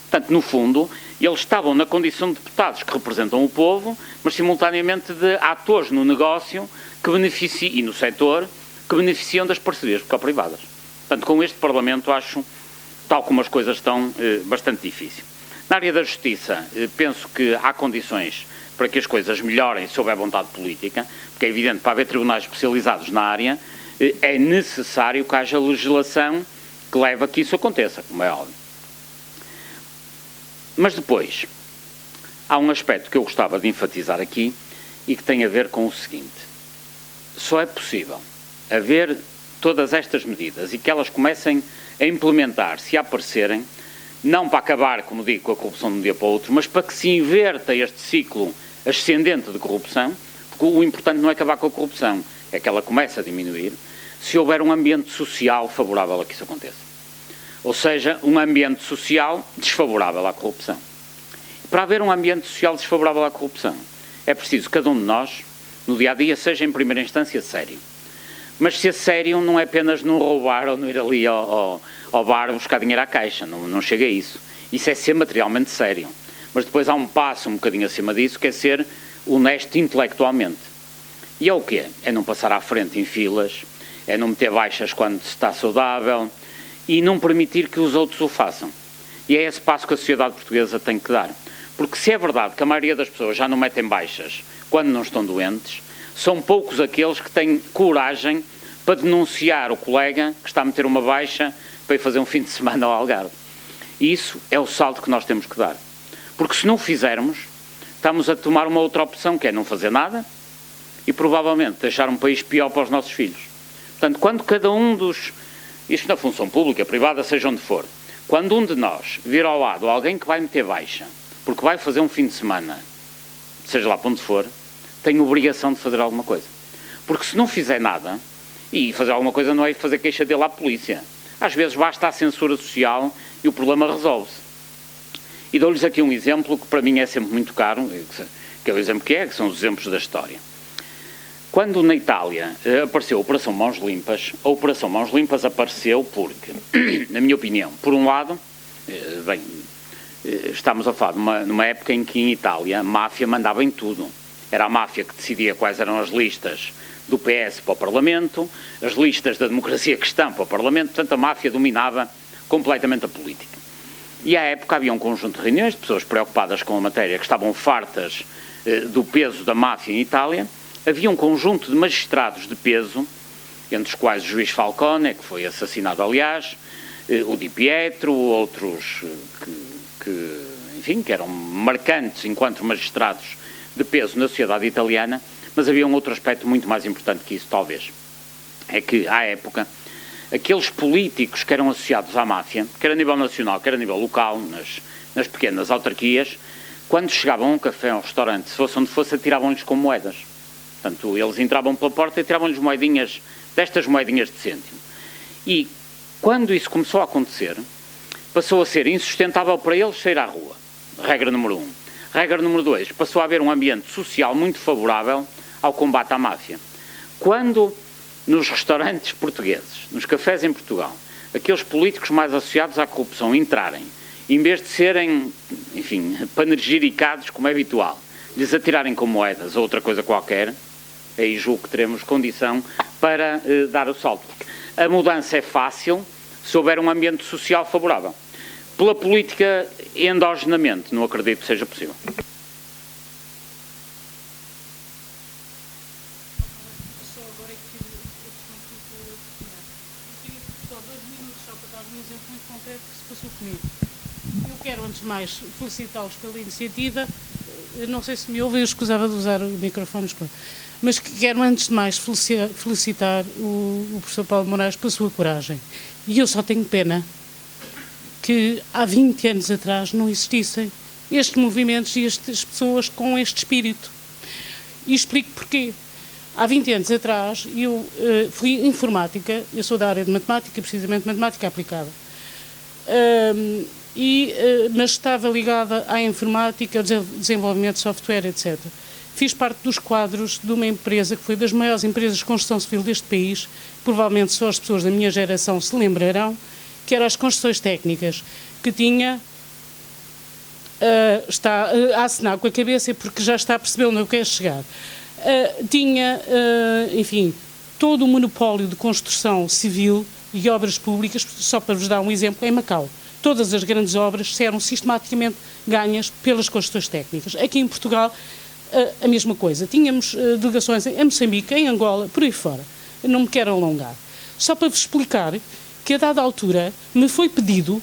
Portanto, no fundo, eles estavam na condição de deputados que representam o povo, mas simultaneamente de atores no negócio que beneficiam, e no setor, que beneficiam das parcerias publico-privadas. Portanto, com este Parlamento, acho, tal como as coisas estão, bastante difícil. Na área da justiça, penso que há condições para que as coisas melhorem sob a vontade política, porque é evidente que para haver tribunais especializados na área, é necessário que haja legislação que leve a que isso aconteça, como é óbvio. Mas depois, há um aspecto que eu gostava de enfatizar aqui e que tem a ver com o seguinte: só é possível haver todas estas medidas e que elas comecem a implementar-se e a aparecerem, não para acabar, como digo, com a corrupção de um dia para o outro, mas para que se inverta este ciclo ascendente de corrupção, porque o importante não é acabar com a corrupção, é que ela comece a diminuir, se houver um ambiente social favorável a que isso aconteça. Ou seja, um ambiente social desfavorável à corrupção. Para haver um ambiente social desfavorável à corrupção, é preciso que cada um de nós, no dia-a-dia, seja em primeira instância sério. Mas ser sério não é apenas não roubar ou não ir ali ao bar buscar dinheiro à caixa, não chega a isso. Isso é ser materialmente sério. Mas depois há um passo um bocadinho acima disso, que é ser honesto intelectualmente. E é o quê? É não passar à frente em filas, é não meter baixas quando se está saudável, e não permitir que os outros o façam. E é esse passo que a sociedade portuguesa tem que dar. Porque se é verdade que a maioria das pessoas já não metem baixas quando não estão doentes, são poucos aqueles que têm coragem para denunciar o colega que está a meter uma baixa para ir fazer um fim de semana ao Algarve. E isso é o salto que nós temos que dar. Porque se não fizermos, estamos a tomar uma outra opção, que é não fazer nada e provavelmente deixar um país pior para os nossos filhos. Portanto, quando cada um dos... Isto na função pública, privada, seja onde for. Quando um de nós vir ao lado alguém que vai meter baixa, porque vai fazer um fim de semana, seja lá para onde for, tem obrigação de fazer alguma coisa. Porque se não fizer nada, e fazer alguma coisa não é fazer queixa dele à polícia. Às vezes basta a censura social e o problema resolve-se. E dou-lhes aqui um exemplo que para mim é sempre muito caro, que é o exemplo que são os exemplos da história. Quando na Itália apareceu a Operação Mãos Limpas, a Operação Mãos Limpas apareceu porque, na minha opinião, por um lado, estamos a falar numa época em que em Itália a máfia mandava em tudo. Era a máfia que decidia quais eram as listas do PS para o Parlamento, as listas da democracia cristã para o Parlamento, portanto a máfia dominava completamente a política. E à época havia um conjunto de reuniões de pessoas preocupadas com a matéria, que estavam fartas do peso da máfia em Itália. Havia um conjunto de magistrados de peso, entre os quais o juiz Falcone, que foi assassinado aliás, o Di Pietro, outros que eram marcantes enquanto magistrados de peso na sociedade italiana, mas havia um outro aspecto muito mais importante que isso, talvez. É que, à época, aqueles políticos que eram associados à máfia, quer a nível nacional, quer a nível local, nas pequenas autarquias, quando chegavam a um café, a um restaurante, se fosse onde fosse, atiravam-lhes com moedas. Portanto, eles entravam pela porta e tiravam-lhes moedinhas, destas moedinhas de cêntimo. E, quando isso começou a acontecer, passou a ser insustentável para eles sair à rua. Regra número 1. Regra número 2. Passou a haver um ambiente social muito favorável ao combate à máfia. Quando, nos restaurantes portugueses, nos cafés em Portugal, aqueles políticos mais associados à corrupção entrarem, em vez de serem, panegiricados como é habitual, lhes atirarem com moedas ou outra coisa qualquer, aí julgo que teremos condição para dar o salto. A mudança é fácil se houver um ambiente social favorável. Pela política, endogenamente, não acredito que seja possível. Só agora é que a questão ficou definida. Só 2 minutos só para dar um exemplo muito concreto que se passou comigo. Eu quero, antes de mais, felicitá-los pela iniciativa. Não sei se me ouvem, eu escusava de usar o microfone, mas quero, antes de mais, felicitar o professor Paulo Moraes pela sua coragem. E eu só tenho pena que há 20 anos atrás não existissem estes movimentos e estas pessoas com este espírito. E explico porquê. Há 20 anos atrás eu fui informática, eu sou da área de matemática, precisamente matemática aplicada, mas estava ligada à informática, ao desenvolvimento de software, etc. Fiz parte dos quadros de uma empresa que foi das maiores empresas de construção civil deste país, provavelmente só as pessoas da minha geração se lembrarão, que eram as construções técnicas, que tinha, está a assinar com a cabeça porque já está a perceber onde eu quero chegar, tinha, todo o monopólio de construção civil e obras públicas, só para vos dar um exemplo, em Macau. Todas as grandes obras eram sistematicamente ganhas pelas construções técnicas. Aqui em Portugal, a mesma coisa. Tínhamos delegações em Moçambique, em Angola, por aí fora. Não me quero alongar. Só para vos explicar que, a dada altura, me foi pedido,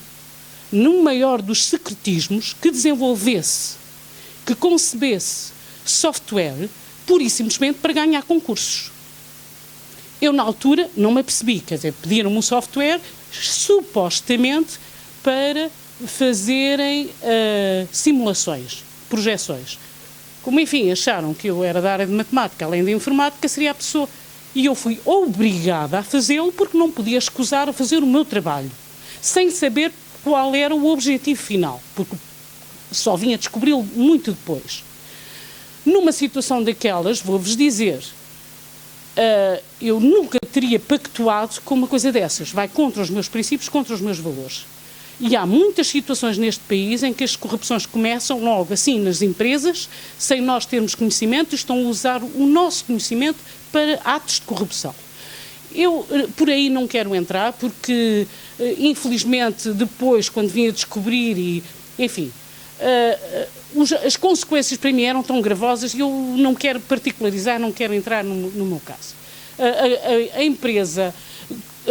num maior dos secretismos, que desenvolvesse, que concebesse software, pura e simplesmente para ganhar concursos. Eu, na altura, não me apercebi. Quer dizer, pediram-me um software, supostamente, para fazerem simulações, projeções. Como, acharam que eu era da área de matemática, além da informática, seria a pessoa. E eu fui obrigada a fazê-lo porque não podia escusar a fazer o meu trabalho, sem saber qual era o objetivo final, porque só vim a descobri-lo muito depois. Numa situação daquelas, vou-vos dizer, eu nunca teria pactuado com uma coisa dessas. Vai contra os meus princípios, contra os meus valores. E há muitas situações neste país em que as corrupções começam logo assim nas empresas, sem nós termos conhecimento, e estão a usar o nosso conhecimento para atos de corrupção. Eu por aí não quero entrar, porque, infelizmente, depois, quando vim a descobrir, e, enfim, as consequências para mim eram tão gravosas e eu não quero particularizar, não quero entrar no meu caso. A empresa,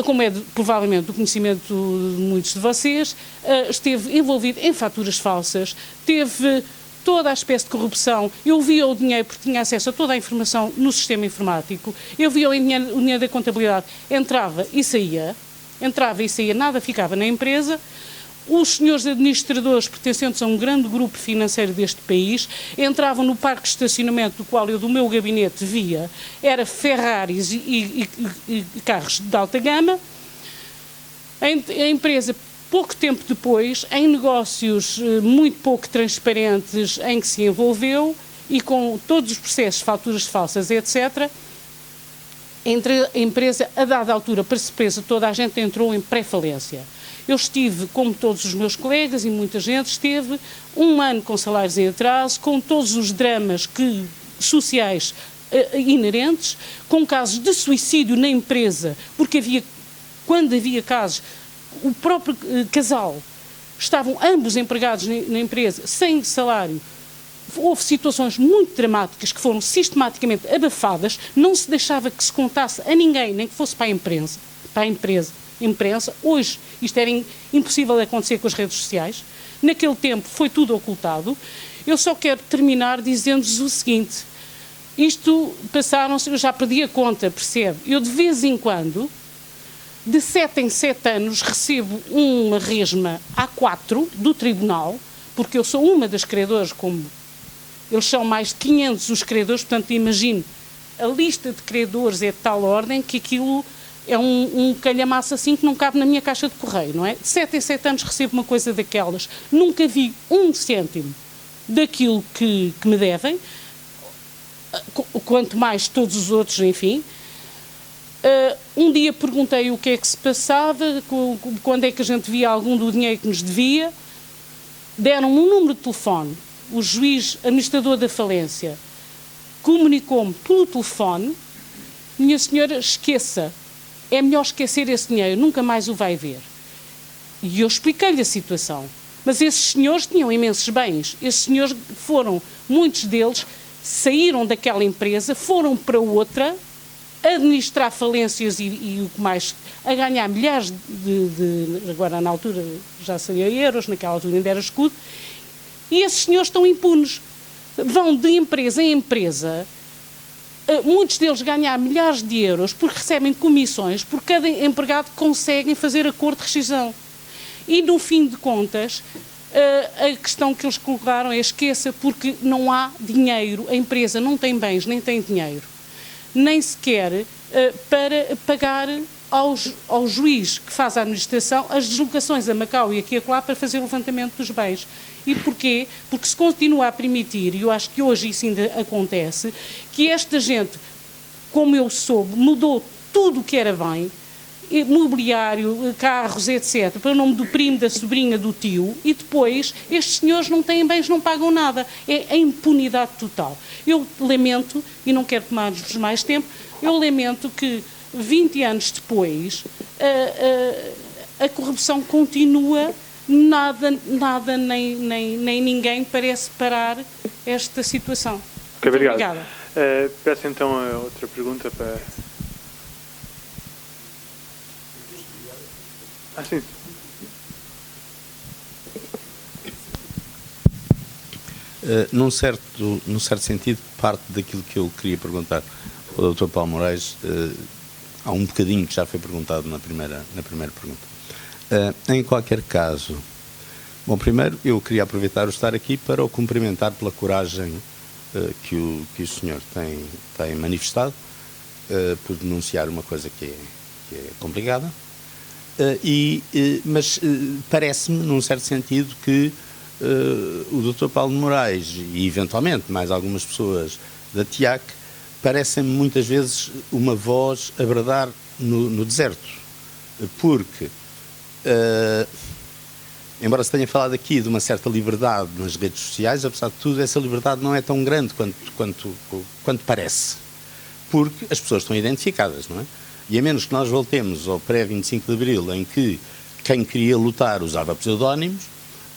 como é provavelmente do conhecimento de muitos de vocês, esteve envolvida em faturas falsas, teve toda a espécie de corrupção. Eu via o dinheiro, porque tinha acesso a toda a informação no sistema informático, eu via o dinheiro da contabilidade, entrava e saía, nada ficava na empresa. Os senhores administradores, pertencentes a um grande grupo financeiro deste país, entravam no parque de estacionamento do qual eu, do meu gabinete, via, era Ferraris e carros de alta gama. A empresa, pouco tempo depois, em negócios muito pouco transparentes em que se envolveu e com todos os processos, faturas falsas, etc., a empresa, a dada altura, para surpresa de toda a gente, entrou em pré-falência. Eu estive, como todos os meus colegas e muita gente, esteve um ano com salários em atraso, com todos os dramas sociais inerentes, com casos de suicídio na empresa, porque quando havia casos, o próprio casal, estavam ambos empregados na empresa, sem salário. Houve situações muito dramáticas que foram sistematicamente abafadas, não se deixava que se contasse a ninguém, nem que fosse para a imprensa. Hoje isto era impossível de acontecer com as redes sociais. Naquele tempo foi tudo ocultado. Eu só quero terminar dizendo-vos o seguinte: isto passaram-se, eu já perdi a conta, percebe? Eu de vez em quando, de 7 em 7 anos, recebo uma resma A4 do tribunal, porque eu sou uma das credoras, como eles são mais de 500 os credores, portanto imagine, a lista de credores é de tal ordem que aquilo é um calhamaço assim que não cabe na minha caixa de correio, não é? De 7 em 7 anos recebo uma coisa daquelas, nunca vi 1 cêntimo daquilo que me devem, quanto mais todos os outros, enfim. Um dia perguntei o que é que se passava, quando é que a gente via algum do dinheiro que nos devia, deram-me um número de telefone, o juiz administrador da falência comunicou-me pelo telefone: minha senhora, esqueça, é melhor esquecer esse dinheiro, nunca mais o vai ver. E eu expliquei-lhe a situação. Mas esses senhores tinham imensos bens. Esses senhores muitos deles saíram daquela empresa, foram para outra, administrar falências e o que mais, a ganhar milhares agora na altura já seria euros, naquela altura ainda era escudo, e esses senhores estão impunes. Vão de empresa em empresa, muitos deles ganhar milhares de euros porque recebem comissões, por cada empregado conseguem fazer acordo de rescisão. E no fim de contas, a questão que eles colocaram é: esqueça, porque não há dinheiro, a empresa não tem bens, nem tem dinheiro, nem sequer para pagar ao juiz que faz a administração as deslocações a Macau e aqui e acolá para fazer o levantamento dos bens. E porquê? Porque se continua a permitir, e eu acho que hoje isso ainda acontece, que esta gente, como eu soube, mudou tudo o que era bem, mobiliário, carros, etc., para o nome do primo, da sobrinha, do tio, e depois estes senhores não têm bens, não pagam nada. É a impunidade total. Eu lamento, e não quero tomar-vos mais tempo, eu lamento que 20 anos depois a corrupção continua, nada nem ninguém parece parar esta situação. Okay, obrigado. Obrigada. Peço então a outra pergunta para... sim. Num certo sentido, parte daquilo que eu queria perguntar ao Dr. Paulo Moraes, há um bocadinho que já foi perguntado na primeira pergunta. Em qualquer caso, bom, primeiro eu queria aproveitar o estar aqui para o cumprimentar pela coragem que o senhor tem manifestado, por denunciar uma coisa que é complicada, mas parece-me, num certo sentido, que o Dr. Paulo Moraes e, eventualmente, mais algumas pessoas da TIAC parecem-me muitas vezes uma voz a bradar no deserto, porque, embora se tenha falado aqui de uma certa liberdade nas redes sociais, apesar de tudo, essa liberdade não é tão grande quanto parece, porque as pessoas estão identificadas, não é? E a menos que nós voltemos ao pré-25 de Abril, em que quem queria lutar usava pseudónimos,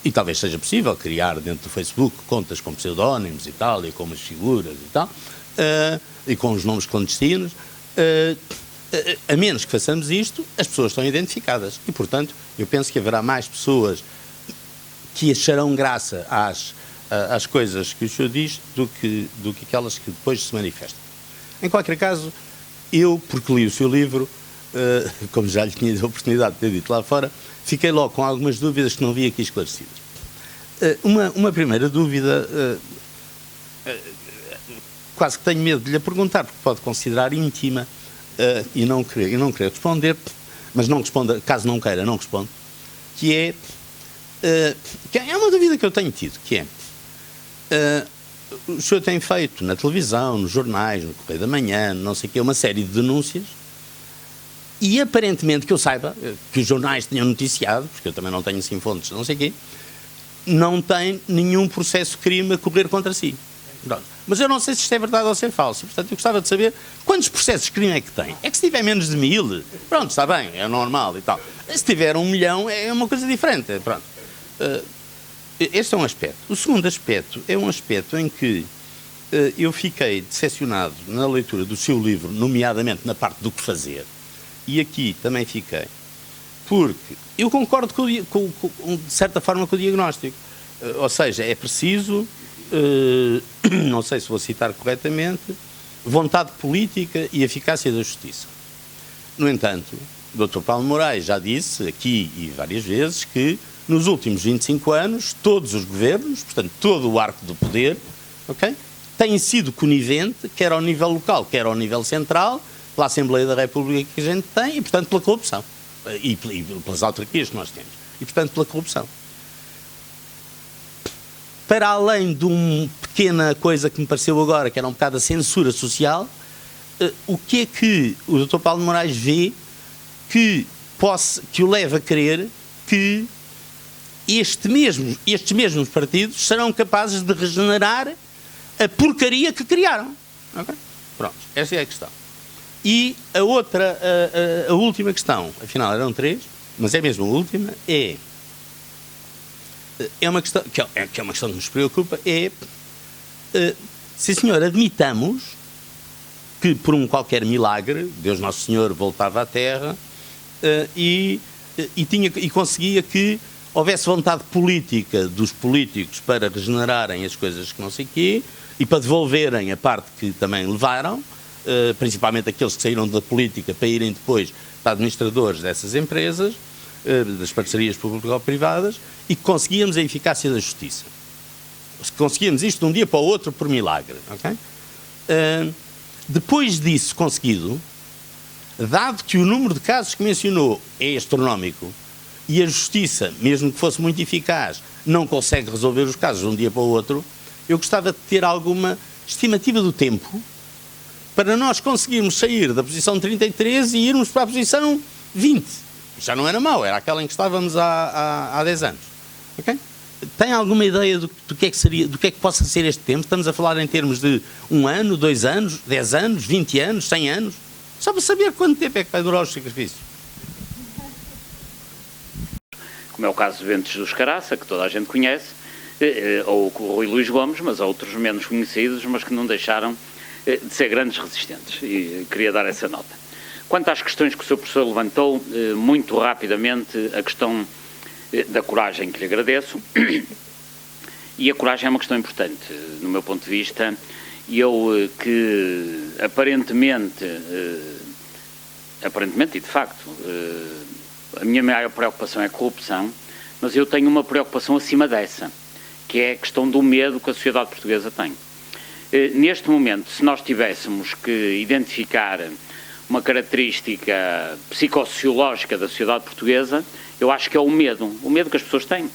e talvez seja possível criar dentro do Facebook contas com pseudónimos e tal, e com umas figuras e tal, e com os nomes clandestinos, a menos que façamos isto, as pessoas estão identificadas. E, portanto, eu penso que haverá mais pessoas que acharão graça às coisas que o senhor diz do que aquelas que depois se manifestam. Em qualquer caso, eu, porque li o seu livro, como já lhe tinha a oportunidade de ter dito lá fora, fiquei logo com algumas dúvidas que não vi aqui esclarecidas. Uma primeira dúvida, quase que tenho medo de lhe perguntar, porque pode considerar íntima e não querer responder, mas não responda, caso não queira, não responde, que é uma dúvida que eu tenho tido, que é, o senhor tem feito na televisão, nos jornais, no Correio da Manhã, não sei o quê, uma série de denúncias, e aparentemente, que eu saiba, que os jornais tenham noticiado, porque eu também não tenho assim fontes, não sei o quê, não tem nenhum processo de crime a correr contra si. Pronto. Mas eu não sei se isto é verdade ou se é falso. Portanto, eu gostava de saber quantos processos de crime é que tem. É que se tiver menos de 1000, pronto, está bem, é normal e tal. Se tiver 1 milhão, é uma coisa diferente. Pronto. Este é um aspecto. O segundo aspecto é um aspecto em que eu fiquei decepcionado na leitura do seu livro, nomeadamente na parte do que fazer, e aqui também fiquei, porque eu concordo de certa forma com o diagnóstico. Ou seja, é preciso, não sei se vou citar corretamente, vontade política e eficácia da justiça. No entanto, o Dr. Paulo Moraes já disse aqui e várias vezes que nos últimos 25 anos, todos os governos, portanto, todo o arco do poder, okay, tem sido conivente, quer ao nível local, quer ao nível central, pela Assembleia da República que a gente tem e, portanto, pela corrupção. E pelas autarquias que nós temos. E, portanto, pela corrupção. Para além de uma pequena coisa que me pareceu agora, que era um bocado a censura social, o que é que o Dr. Paulo Moraes vê que o leva a crer que estes mesmos partidos serão capazes de regenerar a porcaria que criaram? Okay? Pronto, esta é a questão. E a outra, a última questão, afinal eram 3, mas é mesmo a última, é uma questão que é uma questão que nos preocupa, se, senhor, admitamos que por um qualquer milagre, Deus Nosso Senhor voltava à Terra e conseguia que houvesse vontade política dos políticos para regenerarem as coisas que não sei o quê e para devolverem a parte que também levaram, principalmente aqueles que saíram da política para irem depois para administradores dessas empresas, das parcerias público-privadas, e que conseguíamos a eficácia da justiça. Conseguíamos isto de um dia para o outro por milagre. Okay? Depois disso conseguido, dado que o número de casos que mencionou é astronómico e a justiça, mesmo que fosse muito eficaz, não consegue resolver os casos de um dia para o outro, eu gostava de ter alguma estimativa do tempo para nós conseguirmos sair da posição 33 e irmos para a posição 20. Já não era mau, era aquela em que estávamos há 10 anos. Okay? Tem alguma ideia do que é que seria, do que é que possa ser este tempo? Estamos a falar em termos de 1 ano, 2 anos, 10 anos, 20 anos, 100 anos? Só para saber quanto tempo é que vai durar os sacrifícios. Como é o caso de Ventos dos Caraça, que toda a gente conhece, ou o Rui Luís Gomes, mas há outros menos conhecidos, mas que não deixaram de ser grandes resistentes, e queria dar essa nota. Quanto às questões que o Sr. Professor levantou, muito rapidamente, a questão da coragem, que lhe agradeço, e a coragem é uma questão importante, no meu ponto de vista, e eu que aparentemente e de facto, a minha maior preocupação é a corrupção, mas eu tenho uma preocupação acima dessa, que é a questão do medo que a sociedade portuguesa tem. Neste momento, se nós tivéssemos que identificar uma característica psicossociológica da sociedade portuguesa, eu acho que é o medo que as pessoas têm.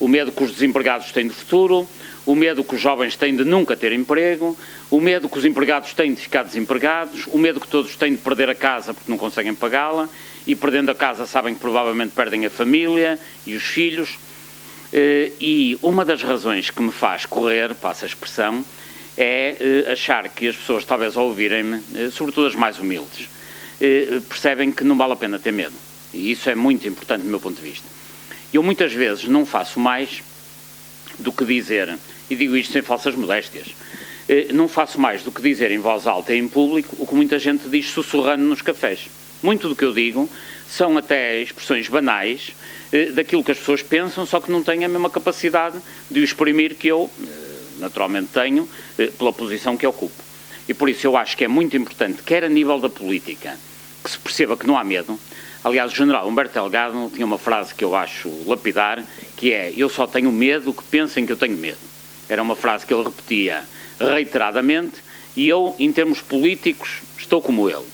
O medo que os desempregados têm de futuro, o medo que os jovens têm de nunca ter emprego, o medo que os empregados têm de ficar desempregados, o medo que todos têm de perder a casa porque não conseguem pagá-la, e perdendo a casa sabem que provavelmente perdem a família e os filhos. E uma das razões que me faz correr, passa a expressão, é achar que as pessoas, talvez ao ouvirem-me, sobretudo as mais humildes, percebem que não vale a pena ter medo. E isso é muito importante do meu ponto de vista. Eu muitas vezes não faço mais do que dizer, e digo isto sem falsas modéstias, não faço mais do que dizer em voz alta e em público o que muita gente diz sussurrando nos cafés. Muito do que eu digo são até expressões banais daquilo que as pessoas pensam, só que não têm a mesma capacidade de o exprimir que eu, naturalmente, tenho pela posição que ocupo. E por isso eu acho que é muito importante, quer a nível da política, que se perceba que não há medo. Aliás, o general Humberto Delgado tinha uma frase que eu acho lapidar, que é: eu só tenho medo que pensem que eu tenho medo. Era uma frase que ele repetia reiteradamente, e eu, em termos políticos, estou como ele.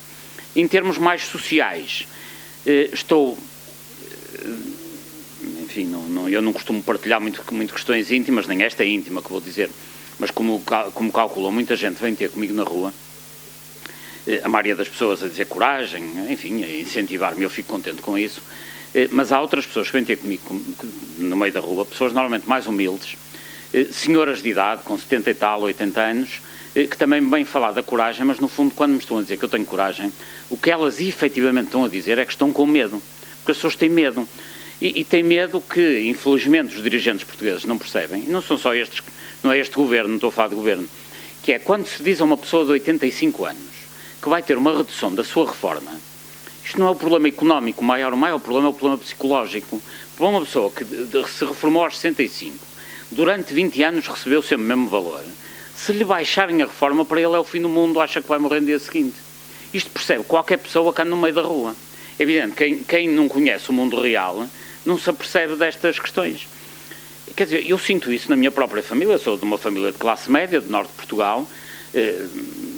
Em termos mais sociais, estou... Enfim, eu não costumo partilhar muito questões íntimas, nem esta é íntima que vou dizer, mas como calculam, muita gente vem ter comigo na rua, a maioria das pessoas a dizer coragem, enfim, a incentivar-me, eu fico contente com isso, mas há outras pessoas que vêm ter comigo no meio da rua, pessoas normalmente mais humildes, senhoras de idade, com 70 e tal, 80 anos, que também me vêm falar da coragem, mas no fundo, quando me estão a dizer que eu tenho coragem, o que elas efetivamente estão a dizer é que estão com medo, porque as pessoas têm medo. E têm medo que, infelizmente, os dirigentes portugueses não percebem, e não são só estes, não é este governo, não estou a falar de governo, que é quando se diz a uma pessoa de 85 anos que vai ter uma redução da sua reforma, isto não é o problema económico, o maior problema é o problema psicológico. Para uma pessoa que se reformou aos 65, durante 20 anos recebeu sempre o mesmo valor, se lhe baixarem a reforma, para ele é o fim do mundo, acha que vai morrer no dia seguinte. Isto percebe qualquer pessoa que anda no meio da rua. É evidente, quem não conhece o mundo real não se apercebe destas questões. Quer dizer, eu sinto isso na minha própria família, sou de uma família de classe média, do norte de Portugal,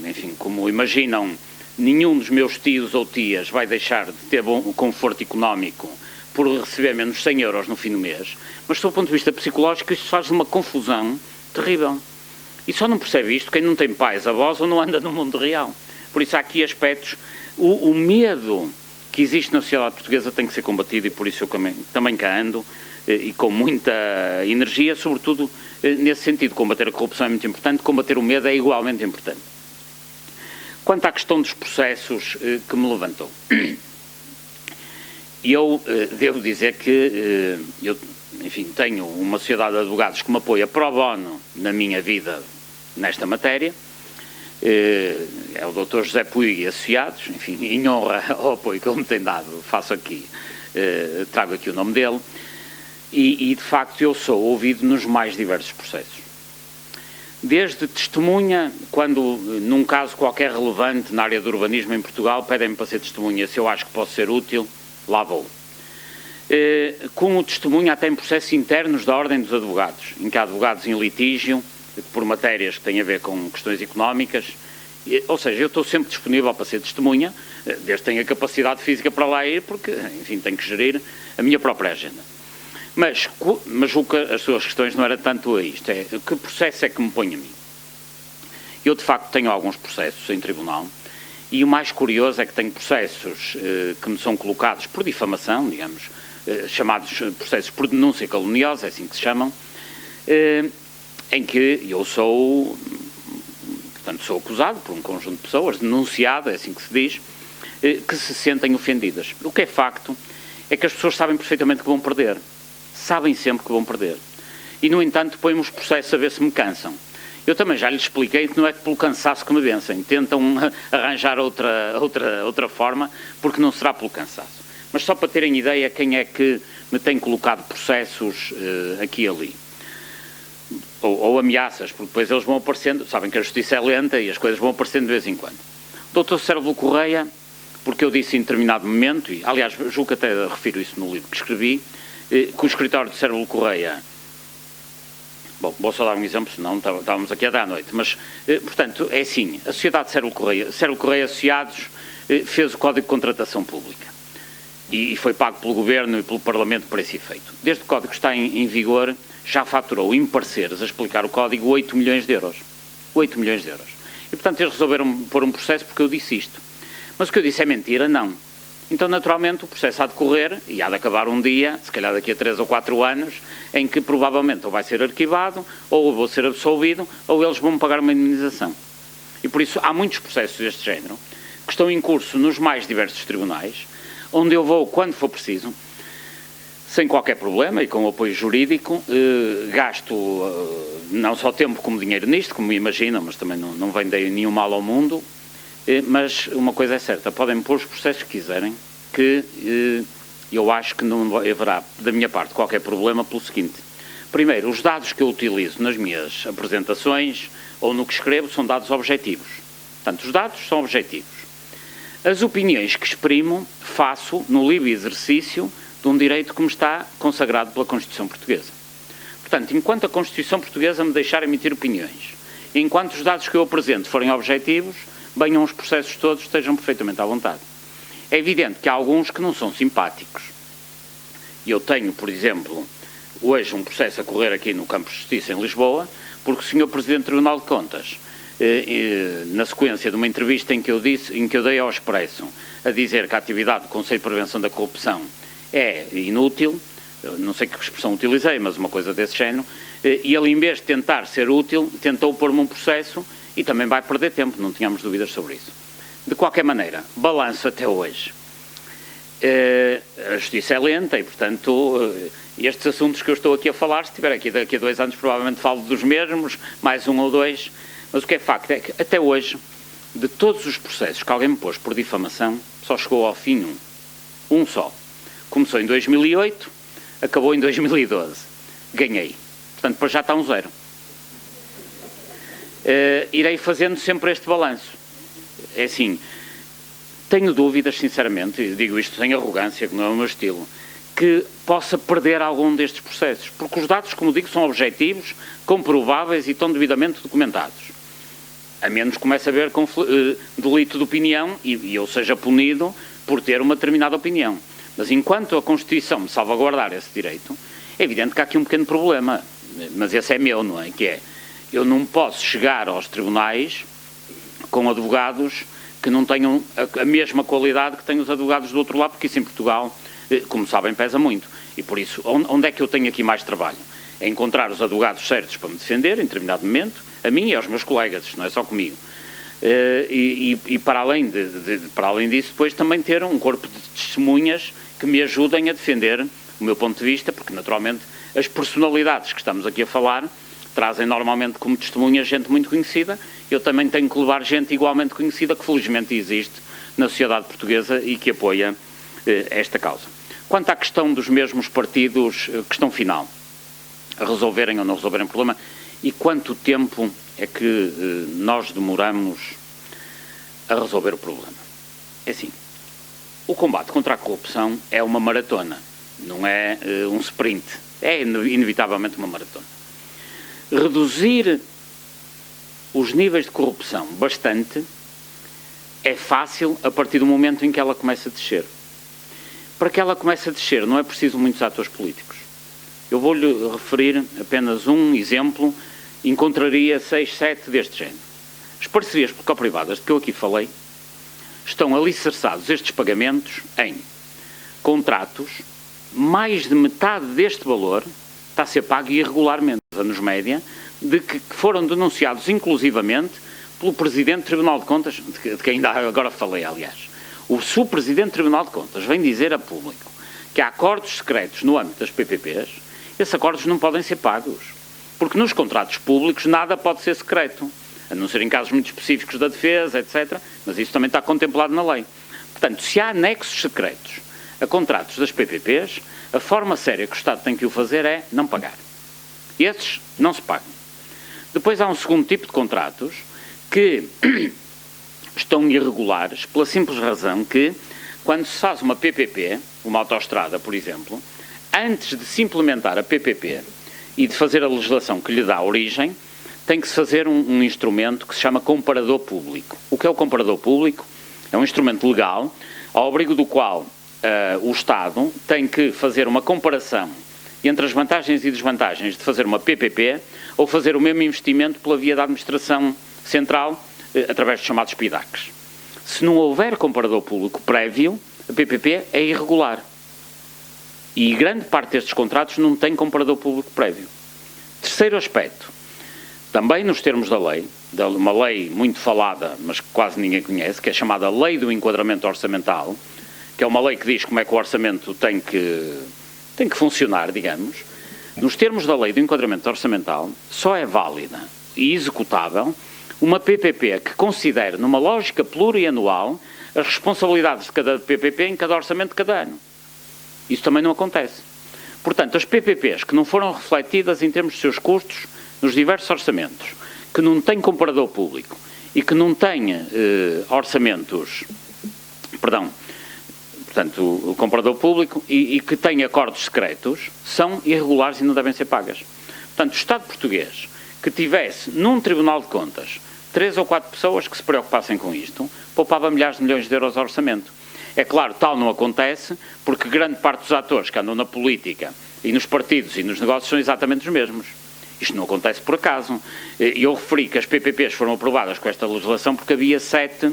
enfim, como imaginam, nenhum dos meus tios ou tias vai deixar de ter bom conforto económico por receber menos 100 euros no fim do mês, mas do ponto de vista psicológico isto faz uma confusão terrível. E só não percebe isto quem não tem pais, avós ou não anda no mundo real. Por isso há aqui aspectos, o medo que existe na sociedade portuguesa tem que ser combatido, e por isso eu também cá ando, e com muita energia, sobretudo nesse sentido. Combater a corrupção é muito importante, combater o medo é igualmente importante. Quanto à questão dos processos que me levantou, eu devo dizer que eu, enfim, tenho uma sociedade de advogados que me apoia pro bono na minha vida nesta matéria. É o Dr. José Puig e Associados, enfim, em honra ao apoio que ele me tem dado, faço aqui, trago aqui o nome dele, e de facto eu sou ouvido nos mais diversos processos. Desde testemunha, quando num caso qualquer relevante na área do urbanismo em Portugal, pedem-me para ser testemunha, se eu acho que posso ser útil, lá vou. Como testemunha até em processos internos da Ordem dos Advogados, em que há advogados em litígio, por matérias que têm a ver com questões económicas, ou seja, eu estou sempre disponível para ser testemunha, desde que tenha capacidade física para lá ir, porque, enfim, tenho que gerir a minha própria agenda. Mas as suas questões não era tanto a isto, é que processo é que me põe a mim. Eu, de facto, tenho alguns processos em tribunal, e o mais curioso é que tenho processos que me são colocados por difamação, digamos, chamados processos por denúncia caluniosa, é assim que se chamam, em que eu sou, portanto, sou acusado por um conjunto de pessoas, denunciado, é assim que se diz, que se sentem ofendidas. O que é facto é que as pessoas sabem perfeitamente que vão perder. Sabem sempre que vão perder. E, no entanto, põem-me os processos a ver se me cansam. Eu também já lhes expliquei que não é pelo cansaço que me vencem. Tentam arranjar outra forma, porque não será pelo cansaço. Mas só para terem ideia quem é que me tem colocado processos aqui e ali. Ou ameaças, porque depois eles vão aparecendo, sabem que a justiça é lenta e as coisas vão aparecendo de vez em quando. Dr. Sérvulo Correia, porque eu disse em determinado momento, e aliás, julgo que até refiro isso no livro que escrevi, que o escritório de Sérvulo Correia, bom, vou só dar um exemplo, senão estávamos aqui até à noite, mas, portanto, é assim, a sociedade de Sérvulo Correia Associados fez o Código de Contratação Pública e foi pago pelo Governo e pelo Parlamento por esse efeito. Desde que o Código está em vigor, já faturou em parceiros a explicar o Código 8 milhões de euros. 8 milhões de euros. E, portanto, eles resolveram pôr um processo porque eu disse isto. Mas o que eu disse é mentira? Não. Então, naturalmente, o processo há de correr e há de acabar um dia, se calhar daqui a 3 ou 4 anos, em que provavelmente ou vai ser arquivado, ou eu vou ser absolvido, ou eles vão me pagar uma indemnização. E por isso há muitos processos deste género que que estão em curso nos mais diversos tribunais, onde eu vou, quando for preciso, sem qualquer problema e com apoio jurídico, gasto não só tempo como dinheiro nisto, como imaginam, mas também não vem daí nenhum mal ao mundo, mas uma coisa é certa, podem pôr os processos que quiserem, que eu acho que não haverá, da minha parte, qualquer problema pelo seguinte. Primeiro, os dados que eu utilizo nas minhas apresentações ou no que escrevo são dados objetivos. Portanto, os dados são objetivos. As opiniões que exprimo faço no livre exercício de um direito que me está consagrado pela Constituição Portuguesa. Portanto, enquanto a Constituição Portuguesa me deixar emitir opiniões, enquanto os dados que eu apresento forem objetivos, venham os processos todos, estejam perfeitamente à vontade. É evidente que há alguns que não são simpáticos. Eu tenho, por exemplo, hoje um processo a correr aqui no Campo de Justiça, em Lisboa, porque o Sr. Presidente do Tribunal de Contas, na sequência de uma entrevista em que eu dei ao Expresso, a dizer que a atividade do Conselho de Prevenção da Corrupção é inútil, não sei que expressão utilizei, mas uma coisa desse género, e ele, em vez de tentar ser útil, tentou pôr-me um processo e também vai perder tempo, não tínhamos dúvidas sobre isso. De qualquer maneira, balanço até hoje. A justiça é lenta e, portanto, estes assuntos que eu estou aqui a falar, se estiver aqui daqui a 2 anos, provavelmente falo dos mesmos, mais 1 ou 2, mas o que é facto é que, até hoje, de todos os processos que alguém me pôs por difamação, só chegou ao fim um só. Começou em 2008, acabou em 2012. Ganhei. Portanto, depois já está um 0. Irei fazendo sempre este balanço. É assim, tenho dúvidas, sinceramente, e digo isto sem arrogância, que não é o meu estilo, que possa perder algum destes processos. Porque os dados, como digo, são objetivos, comprováveis e estão devidamente documentados. A menos que comece a haver delito de opinião e eu seja punido por ter uma determinada opinião. Mas enquanto a Constituição me salvaguardar esse direito, é evidente que há aqui um pequeno problema, mas esse é meu, não é? Que é, eu não posso chegar aos tribunais com advogados que não tenham a mesma qualidade que têm os advogados do outro lado, porque isso em Portugal, como sabem, pesa muito. E por isso, onde é que eu tenho aqui mais trabalho? É encontrar os advogados certos para me defender, em determinado momento, a mim e aos meus colegas, isto não é só comigo. E para além disso, depois também ter um corpo de testemunhas que me ajudem a defender o meu ponto de vista, porque naturalmente as personalidades que estamos aqui a falar trazem normalmente como testemunha gente muito conhecida. Eu também tenho que levar gente igualmente conhecida, que felizmente existe na sociedade portuguesa e que apoia esta causa. Quanto à questão dos mesmos partidos, questão final, a resolverem ou não resolverem o problema, e quanto tempo é que nós demoramos a resolver o problema? É assim, o combate contra a corrupção é uma maratona, não é um sprint, é inevitavelmente uma maratona. Reduzir os níveis de corrupção bastante é fácil a partir do momento em que ela começa a descer. Para que ela comece a descer não é preciso muitos atores políticos. Eu vou-lhe referir apenas um exemplo, encontraria 6, 7 deste género. As parcerias público-privadas de que eu aqui falei estão alicerçados estes pagamentos em contratos, mais de metade deste valor está a ser pago irregularmente, anos média, de que foram denunciados inclusivamente pelo Presidente do Tribunal de Contas, de quem ainda agora falei, aliás. O Presidente do Tribunal de Contas vem dizer a público que há acordos secretos no âmbito das PPPs, esses acordos não podem ser pagos, porque nos contratos públicos nada pode ser secreto, a não ser em casos muito específicos da defesa, etc., mas isso também está contemplado na lei. Portanto, se há anexos secretos a contratos das PPPs, a forma séria que o Estado tem que o fazer é não pagar. Esses não se pagam. Depois há um segundo tipo de contratos que estão irregulares pela simples razão que, quando se faz uma PPP, uma autoestrada, por exemplo, antes de se implementar a PPP e de fazer a legislação que lhe dá origem, tem que se fazer um instrumento que se chama comparador público. O que é o comparador público? É um instrumento legal, ao abrigo do qual o Estado tem que fazer uma comparação entre as vantagens e desvantagens de fazer uma PPP ou fazer o mesmo investimento pela via da administração central, através dos chamados PIDACs. Se não houver comparador público prévio, a PPP é irregular. E grande parte destes contratos não tem comparador público prévio. Terceiro aspecto. também nos termos da lei, uma lei muito falada, mas que quase ninguém conhece, que é chamada Lei do Enquadramento Orçamental, que é uma lei que diz como é que o orçamento tem que funcionar, digamos. Nos termos da Lei do Enquadramento Orçamental, só é válida e executável uma PPP que considere, numa lógica plurianual, as responsabilidades de cada PPP em cada orçamento de cada ano. Isso também não acontece. Portanto, as PPPs que não foram refletidas em termos de seus custos nos diversos orçamentos, que não têm comparador público e que não têm portanto, o comparador público e que têm acordos secretos, são irregulares e não devem ser pagas. Portanto, o Estado português que tivesse num Tribunal de Contas 3 ou 4 pessoas que se preocupassem com isto, poupava milhares de milhões de euros ao orçamento. É claro, tal não acontece, porque grande parte dos atores que andam na política e nos partidos e nos negócios são exatamente os mesmos. Isto não acontece por acaso. Eu referi que as PPPs foram aprovadas com esta legislação porque havia 7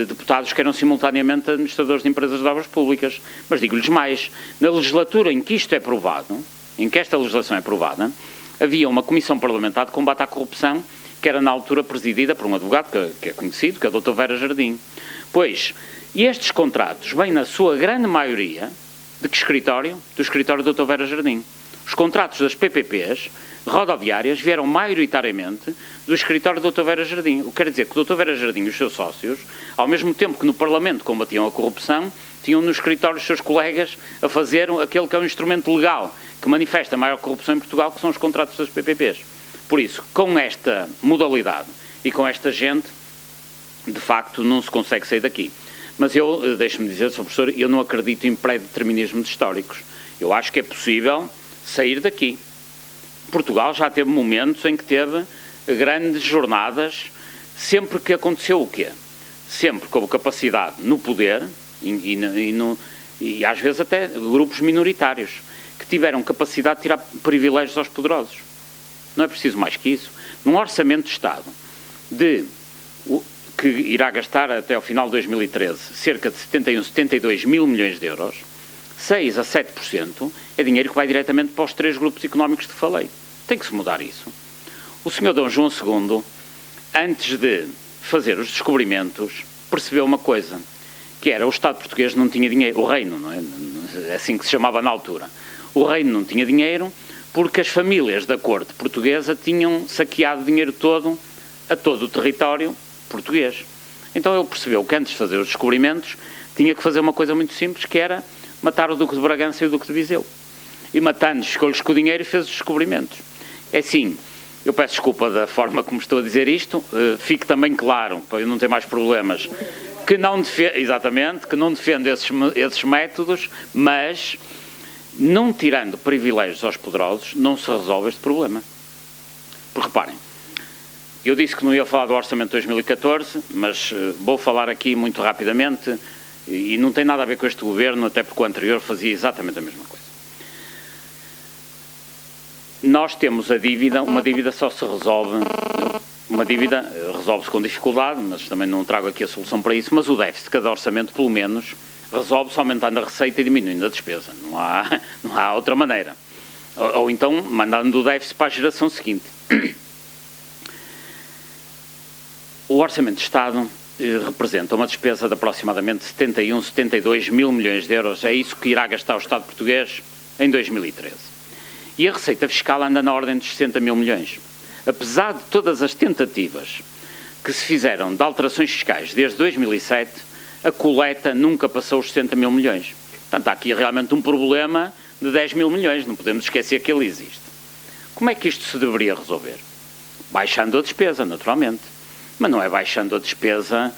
deputados que eram simultaneamente administradores de empresas de obras públicas. Mas digo-lhes mais, na legislatura em que isto é aprovado, em que esta legislação é aprovada, havia uma comissão parlamentar de combate à corrupção que era na altura presidida por um advogado que é conhecido, que é o Dr. Vera Jardim. Pois, estes contratos vêm na sua grande maioria de que escritório? Do escritório do Dr. Vera Jardim. Os contratos das PPPs rodoviárias vieram maioritariamente do escritório do Dr. Vera Jardim. O que quer dizer que o Dr. Vera Jardim e os seus sócios, ao mesmo tempo que no Parlamento combatiam a corrupção, tinham no escritório os seus colegas a fazer aquele que é um instrumento legal que manifesta a maior corrupção em Portugal, que são os contratos das PPPs. Por isso, com esta modalidade e com esta gente, de facto, não se consegue sair daqui. Mas eu, deixe-me dizer, Sr. Professor, eu não acredito em pré-determinismos históricos. Eu acho que é possível sair daqui. Portugal já teve momentos em que teve grandes jornadas, sempre que aconteceu o quê? Sempre que houve capacidade no poder, e às vezes até grupos minoritários, que tiveram capacidade de tirar privilégios aos poderosos. Não é preciso mais que isso. Num orçamento de Estado que irá gastar até ao final de 2013 cerca de 71, 72 mil milhões de euros, 6 a 7% é dinheiro que vai diretamente para os 3 grupos económicos que falei. Tem que se mudar isso. O Sr. Dom João II, antes de fazer os descobrimentos, percebeu uma coisa, que era o Estado português não tinha dinheiro, o reino, não é assim que se chamava na altura. O reino não tinha dinheiro porque as famílias da corte portuguesa tinham saqueado o dinheiro todo a todo o território português. Então ele percebeu que antes de fazer os descobrimentos tinha que fazer uma coisa muito simples, que era matar o Duque de Bragança e o Duque de Viseu. E matando, chegou-lhes com o dinheiro e fez os descobrimentos. É assim, eu peço desculpa da forma como estou a dizer isto, fique também claro, para eu não ter mais problemas, que não defendo esses métodos, mas não tirando privilégios aos poderosos, não se resolve este problema. Porque reparem, eu disse que não ia falar do Orçamento de 2014, mas vou falar aqui muito rapidamente, e não tem nada a ver com este governo, até porque o anterior fazia exatamente a mesma coisa. Nós temos a dívida, uma dívida só se resolve, uma dívida resolve-se com dificuldade, mas também não trago aqui a solução para isso, mas o déficit de cada orçamento, pelo menos, resolve-se aumentando a receita e diminuindo a despesa. Não há outra maneira. Ou então, mandando o déficit para a geração seguinte. O Orçamento de Estado representa uma despesa de aproximadamente 71, 72 mil milhões de euros. É isso que irá gastar o Estado português em 2013. E a receita fiscal anda na ordem dos 60 mil milhões. Apesar de todas as tentativas que se fizeram de alterações fiscais desde 2007, a coleta nunca passou os 60 mil milhões. Portanto, há aqui realmente um problema de 10 mil milhões, não podemos esquecer que ele existe. Como é que isto se deveria resolver? Baixando a despesa, naturalmente. Mas não é baixando a despesa,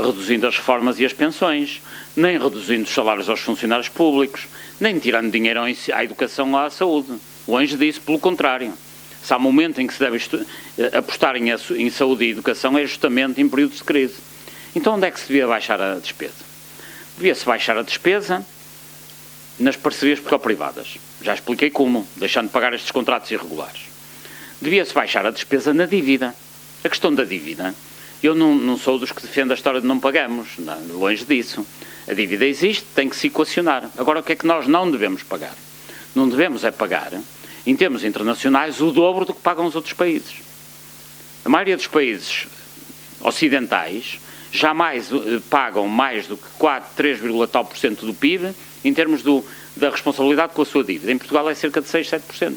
reduzindo as reformas e as pensões, nem reduzindo os salários aos funcionários públicos, nem tirando dinheiro à educação ou à saúde. Longe disso, pelo contrário. Se há momento em que se deve apostar em saúde e educação é justamente em períodos de crise. Então onde é que se devia baixar a despesa? Devia-se baixar a despesa nas parcerias público-privadas. Já expliquei como, deixando de pagar estes contratos irregulares. Devia-se baixar a despesa na dívida. A questão da dívida, eu não sou dos que defende a história de não pagamos, não, longe disso. A dívida existe, tem que se equacionar. Agora, o que é que nós não devemos pagar? Não devemos é pagar em termos internacionais, o dobro do que pagam os outros países. A maioria dos países ocidentais jamais pagam mais do que 3,tal% do PIB em termos da responsabilidade com a sua dívida. Em Portugal é cerca de 6, 7%.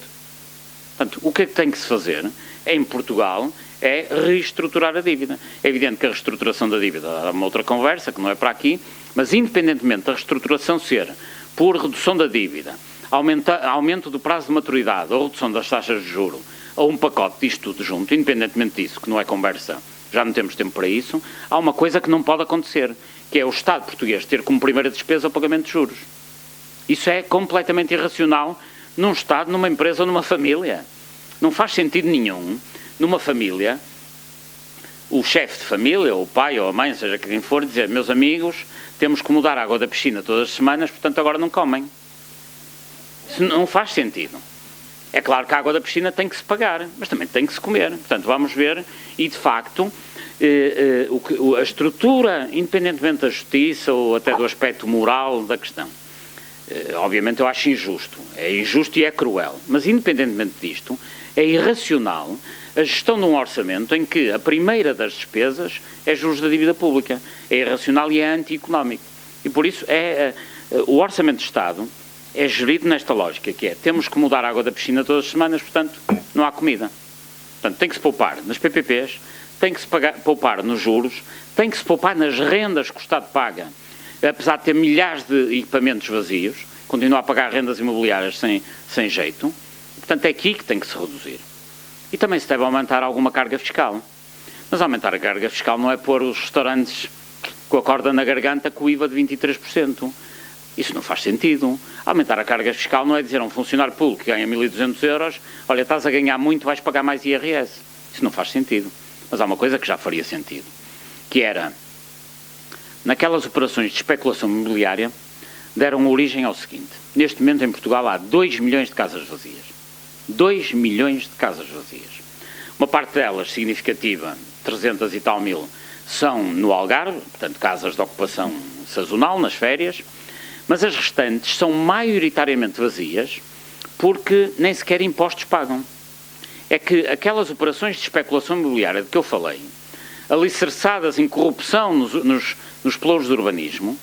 Portanto, o que é que tem que se fazer em Portugal é reestruturar a dívida. É evidente que a reestruturação da dívida é uma outra conversa, que não é para aqui, mas independentemente da reestruturação ser por redução da dívida, aumento do prazo de maturidade ou redução das taxas de juro, ou um pacote disto tudo junto, independentemente disso, que não é conversa, já não temos tempo para isso, há uma coisa que não pode acontecer, que é o Estado português ter como primeira despesa o pagamento de juros. Isso é completamente irracional num Estado, numa empresa ou numa família. Não faz sentido nenhum, numa família, o chefe de família, ou o pai, ou a mãe, seja quem for, dizer: meus amigos, temos que mudar a água da piscina todas as semanas, portanto agora não comem. Isso não faz sentido. É claro que a água da piscina tem que se pagar, mas também tem que se comer. Portanto, vamos ver, e de facto, a estrutura, independentemente da justiça ou até do aspecto moral da questão, obviamente eu acho injusto. É injusto e é cruel. Mas independentemente disto, é irracional a gestão de um orçamento em que a primeira das despesas é juros da dívida pública. É irracional e é anti-económico. E por isso o orçamento de Estado é gerido nesta lógica, que é: temos que mudar a água da piscina todas as semanas, portanto, não há comida. Portanto, tem que se poupar nas PPPs, tem que se poupar nos juros, tem que se poupar nas rendas que o Estado paga, apesar de ter milhares de equipamentos vazios, continua a pagar rendas imobiliárias sem jeito. Portanto, é aqui que tem que se reduzir. E também se deve aumentar alguma carga fiscal. Mas aumentar a carga fiscal não é pôr os restaurantes com a corda na garganta com o IVA de 23%. Isso não faz sentido. Aumentar a carga fiscal não é dizer a um funcionário público que ganha 1.200 euros: olha, estás a ganhar muito, vais pagar mais IRS. Isso não faz sentido. Mas há uma coisa que já faria sentido, que era, naquelas operações de especulação imobiliária, deram origem ao seguinte: neste momento em Portugal há 2 milhões de casas vazias. 2 milhões de casas vazias. Uma parte delas, significativa, 300 e tal mil, são no Algarve, portanto casas de ocupação sazonal, nas férias, mas as restantes são maioritariamente vazias porque nem sequer impostos pagam. É que aquelas operações de especulação imobiliária de que eu falei, alicerçadas em corrupção nos pelouros de urbanismo,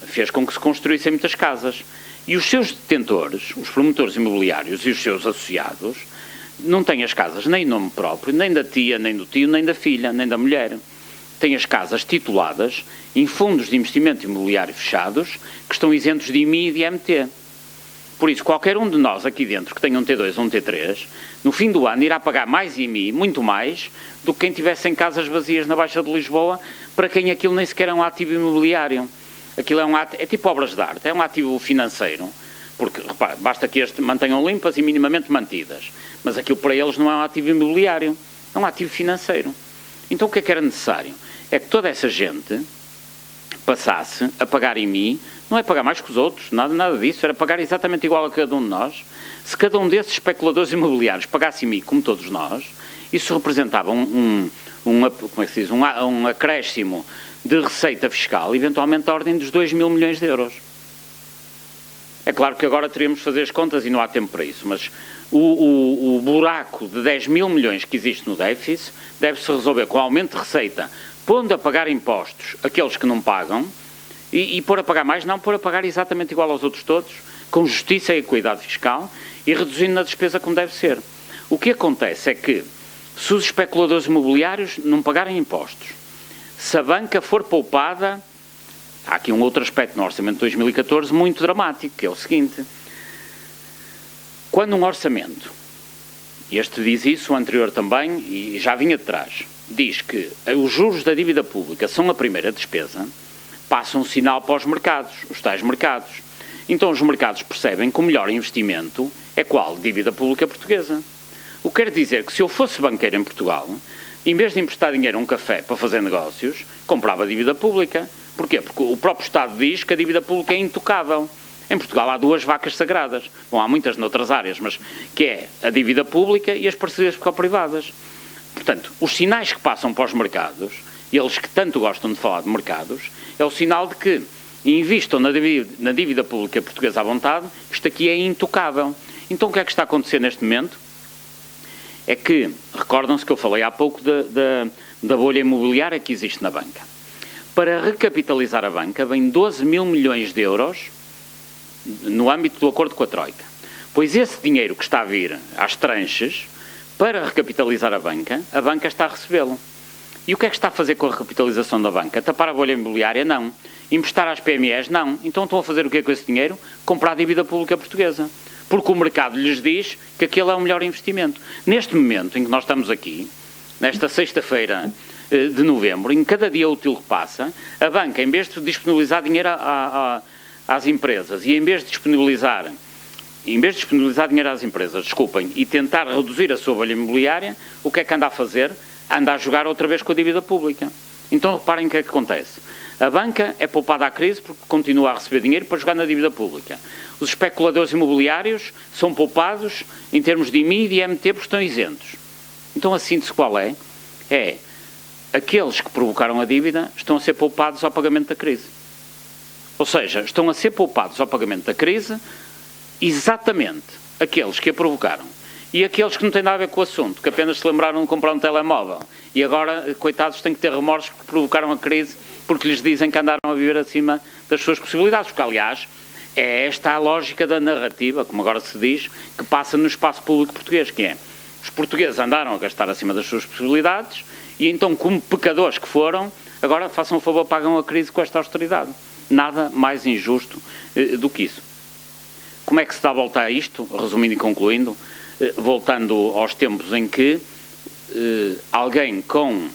fez com que se construíssem muitas casas. E os seus detentores, os promotores imobiliários e os seus associados, não têm as casas nem em nome próprio, nem da tia, nem do tio, nem da filha, nem da mulher. Têm as casas tituladas em fundos de investimento imobiliário fechados, que estão isentos de IMI e de IMT. Por isso, qualquer um de nós aqui dentro que tenha um T2 ou um T3, no fim do ano irá pagar mais IMI, muito mais, do que quem tivesse em casas vazias na Baixa de Lisboa, para quem aquilo nem sequer é um ativo imobiliário. Aquilo é tipo obras de arte, é um ativo financeiro, porque, repare, basta que este mantenham limpas e minimamente mantidas, mas aquilo para eles não é um ativo imobiliário, é um ativo financeiro. Então o que é que era necessário? É que toda essa gente passasse a pagar IMI, não é pagar mais que os outros, nada disso, era pagar exatamente igual a cada um de nós. Se cada um desses especuladores imobiliários pagasse IMI como todos nós, isso representava um acréscimo de receita fiscal, eventualmente da ordem dos 2 mil milhões de euros. É claro que agora teríamos de fazer as contas e não há tempo para isso, mas o buraco de 10 mil milhões que existe no déficit deve-se resolver com aumento de receita, pondo a pagar impostos aqueles que não pagam, e pôr a pagar mais, não pôr a pagar exatamente igual aos outros todos, com justiça e equidade fiscal, e reduzindo a despesa como deve ser. O que acontece é que, se os especuladores imobiliários não pagarem impostos, se a banca for poupada, há aqui um outro aspecto no Orçamento de 2014 muito dramático, que é o seguinte: quando um orçamento, este diz isso, o anterior também, e já vinha de trás, diz que os juros da dívida pública são a primeira despesa, passa um sinal para os mercados, os tais mercados. Então os mercados percebem que o melhor investimento é qual? Dívida pública portuguesa. O que quer dizer que se eu fosse banqueiro em Portugal, em vez de emprestar dinheiro a um café para fazer negócios, comprava dívida pública. Porquê? Porque o próprio Estado diz que a dívida pública é intocável. Em Portugal há 2 vacas sagradas. Bom, há muitas noutras áreas, mas que é a dívida pública e as parcerias privadas. Portanto, os sinais que passam para os mercados, eles que tanto gostam de falar de mercados, é o sinal de que investam na dívida pública portuguesa à vontade, isto aqui é intocável. Então o que é que está a acontecer neste momento? É que, recordam-se que eu falei há pouco da bolha imobiliária que existe na banca. Para recapitalizar a banca, vem 12 mil milhões de euros no âmbito do acordo com a Troika. Pois esse dinheiro que está a vir às tranches, para recapitalizar a banca está a recebê-lo. E o que é que está a fazer com a recapitalização da banca? Tapar a bolha imobiliária? Não. Emprestar às PMEs? Não. Então estão a fazer o que com esse dinheiro? Comprar a dívida pública portuguesa. Porque o mercado lhes diz que aquele é o melhor investimento. Neste momento em que nós estamos aqui, nesta sexta-feira de novembro, em cada dia útil que passa, a banca, em vez de disponibilizar dinheiro às empresas e em vez de disponibilizar dinheiro às empresas, desculpem, e tentar reduzir a sua bolha imobiliária, o que é que anda a fazer? Anda a jogar outra vez com a dívida pública. Então reparem o que é que acontece. A banca é poupada à crise porque continua a receber dinheiro para jogar na dívida pública. Os especuladores imobiliários são poupados em termos de IMI e de IMT porque estão isentos. Então a síntese qual é? É, aqueles que provocaram a dívida estão a ser poupados ao pagamento da crise. Ou seja, estão a ser poupados ao pagamento da crise exatamente aqueles que a provocaram. E aqueles que não têm nada a ver com o assunto, que apenas se lembraram de comprar um telemóvel e agora, coitados, têm que ter remorsos porque provocaram a crise, porque lhes dizem que andaram a viver acima das suas possibilidades. Porque, aliás, é esta a lógica da narrativa, como agora se diz, que passa no espaço público português, que é, os portugueses andaram a gastar acima das suas possibilidades e então, como pecadores que foram, agora façam o favor, pagam a crise com esta austeridade. Nada mais injusto do que isso. Como é que se dá a volta a isto? Resumindo e concluindo, voltando aos tempos em que alguém com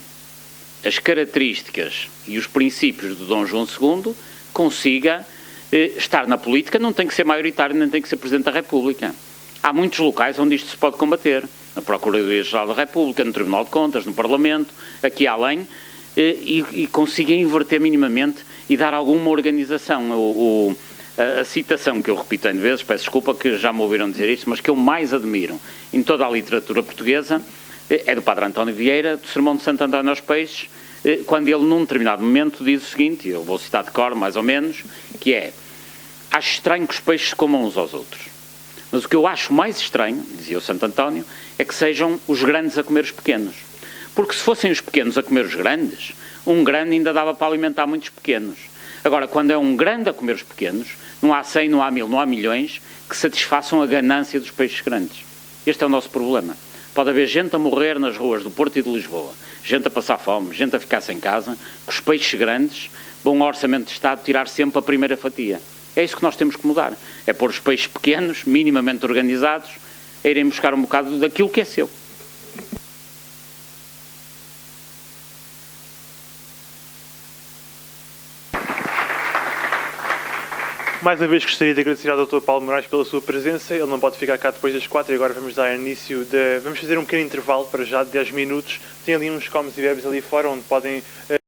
as características e os princípios de Dom João II consiga estar na política, não tem que ser maioritário, nem tem que ser Presidente da República. Há muitos locais onde isto se pode combater. Na Procuradoria-Geral da República, no Tribunal de Contas, no Parlamento, aqui além, e consiga inverter minimamente e dar alguma organização. A citação que eu repito N vezes, peço desculpa que já me ouviram dizer isto, mas que eu mais admiro em toda a literatura portuguesa é do Padre António Vieira, do Sermão de Santo António aos Peixes, quando ele num determinado momento diz o seguinte, eu vou citar de cor mais ou menos, que é: acho estranho que os peixes se comam uns aos outros, mas o que eu acho mais estranho, dizia o Santo António, é que sejam os grandes a comer os pequenos, porque se fossem os pequenos a comer os grandes, um grande ainda dava para alimentar muitos pequenos. Agora, quando é um grande a comer os pequenos, não há 100, não há 1000, não há milhões que satisfaçam a ganância dos peixes grandes. Este é o nosso problema. Pode haver gente a morrer nas ruas do Porto e de Lisboa, gente a passar fome, gente a ficar sem casa, que os peixes grandes vão ao Orçamento de Estado tirar sempre a primeira fatia. É isso que nós temos que mudar. É pôr os peixes pequenos, minimamente organizados, a irem buscar um bocado daquilo que é seu. Mais uma vez gostaria de agradecer ao Dr. Paulo Moraes pela sua presença. Ele não pode ficar cá depois das 4 e agora vamos dar início vamos fazer um pequeno intervalo para já de 10 minutos. Tem ali uns comes e bebes ali fora onde podem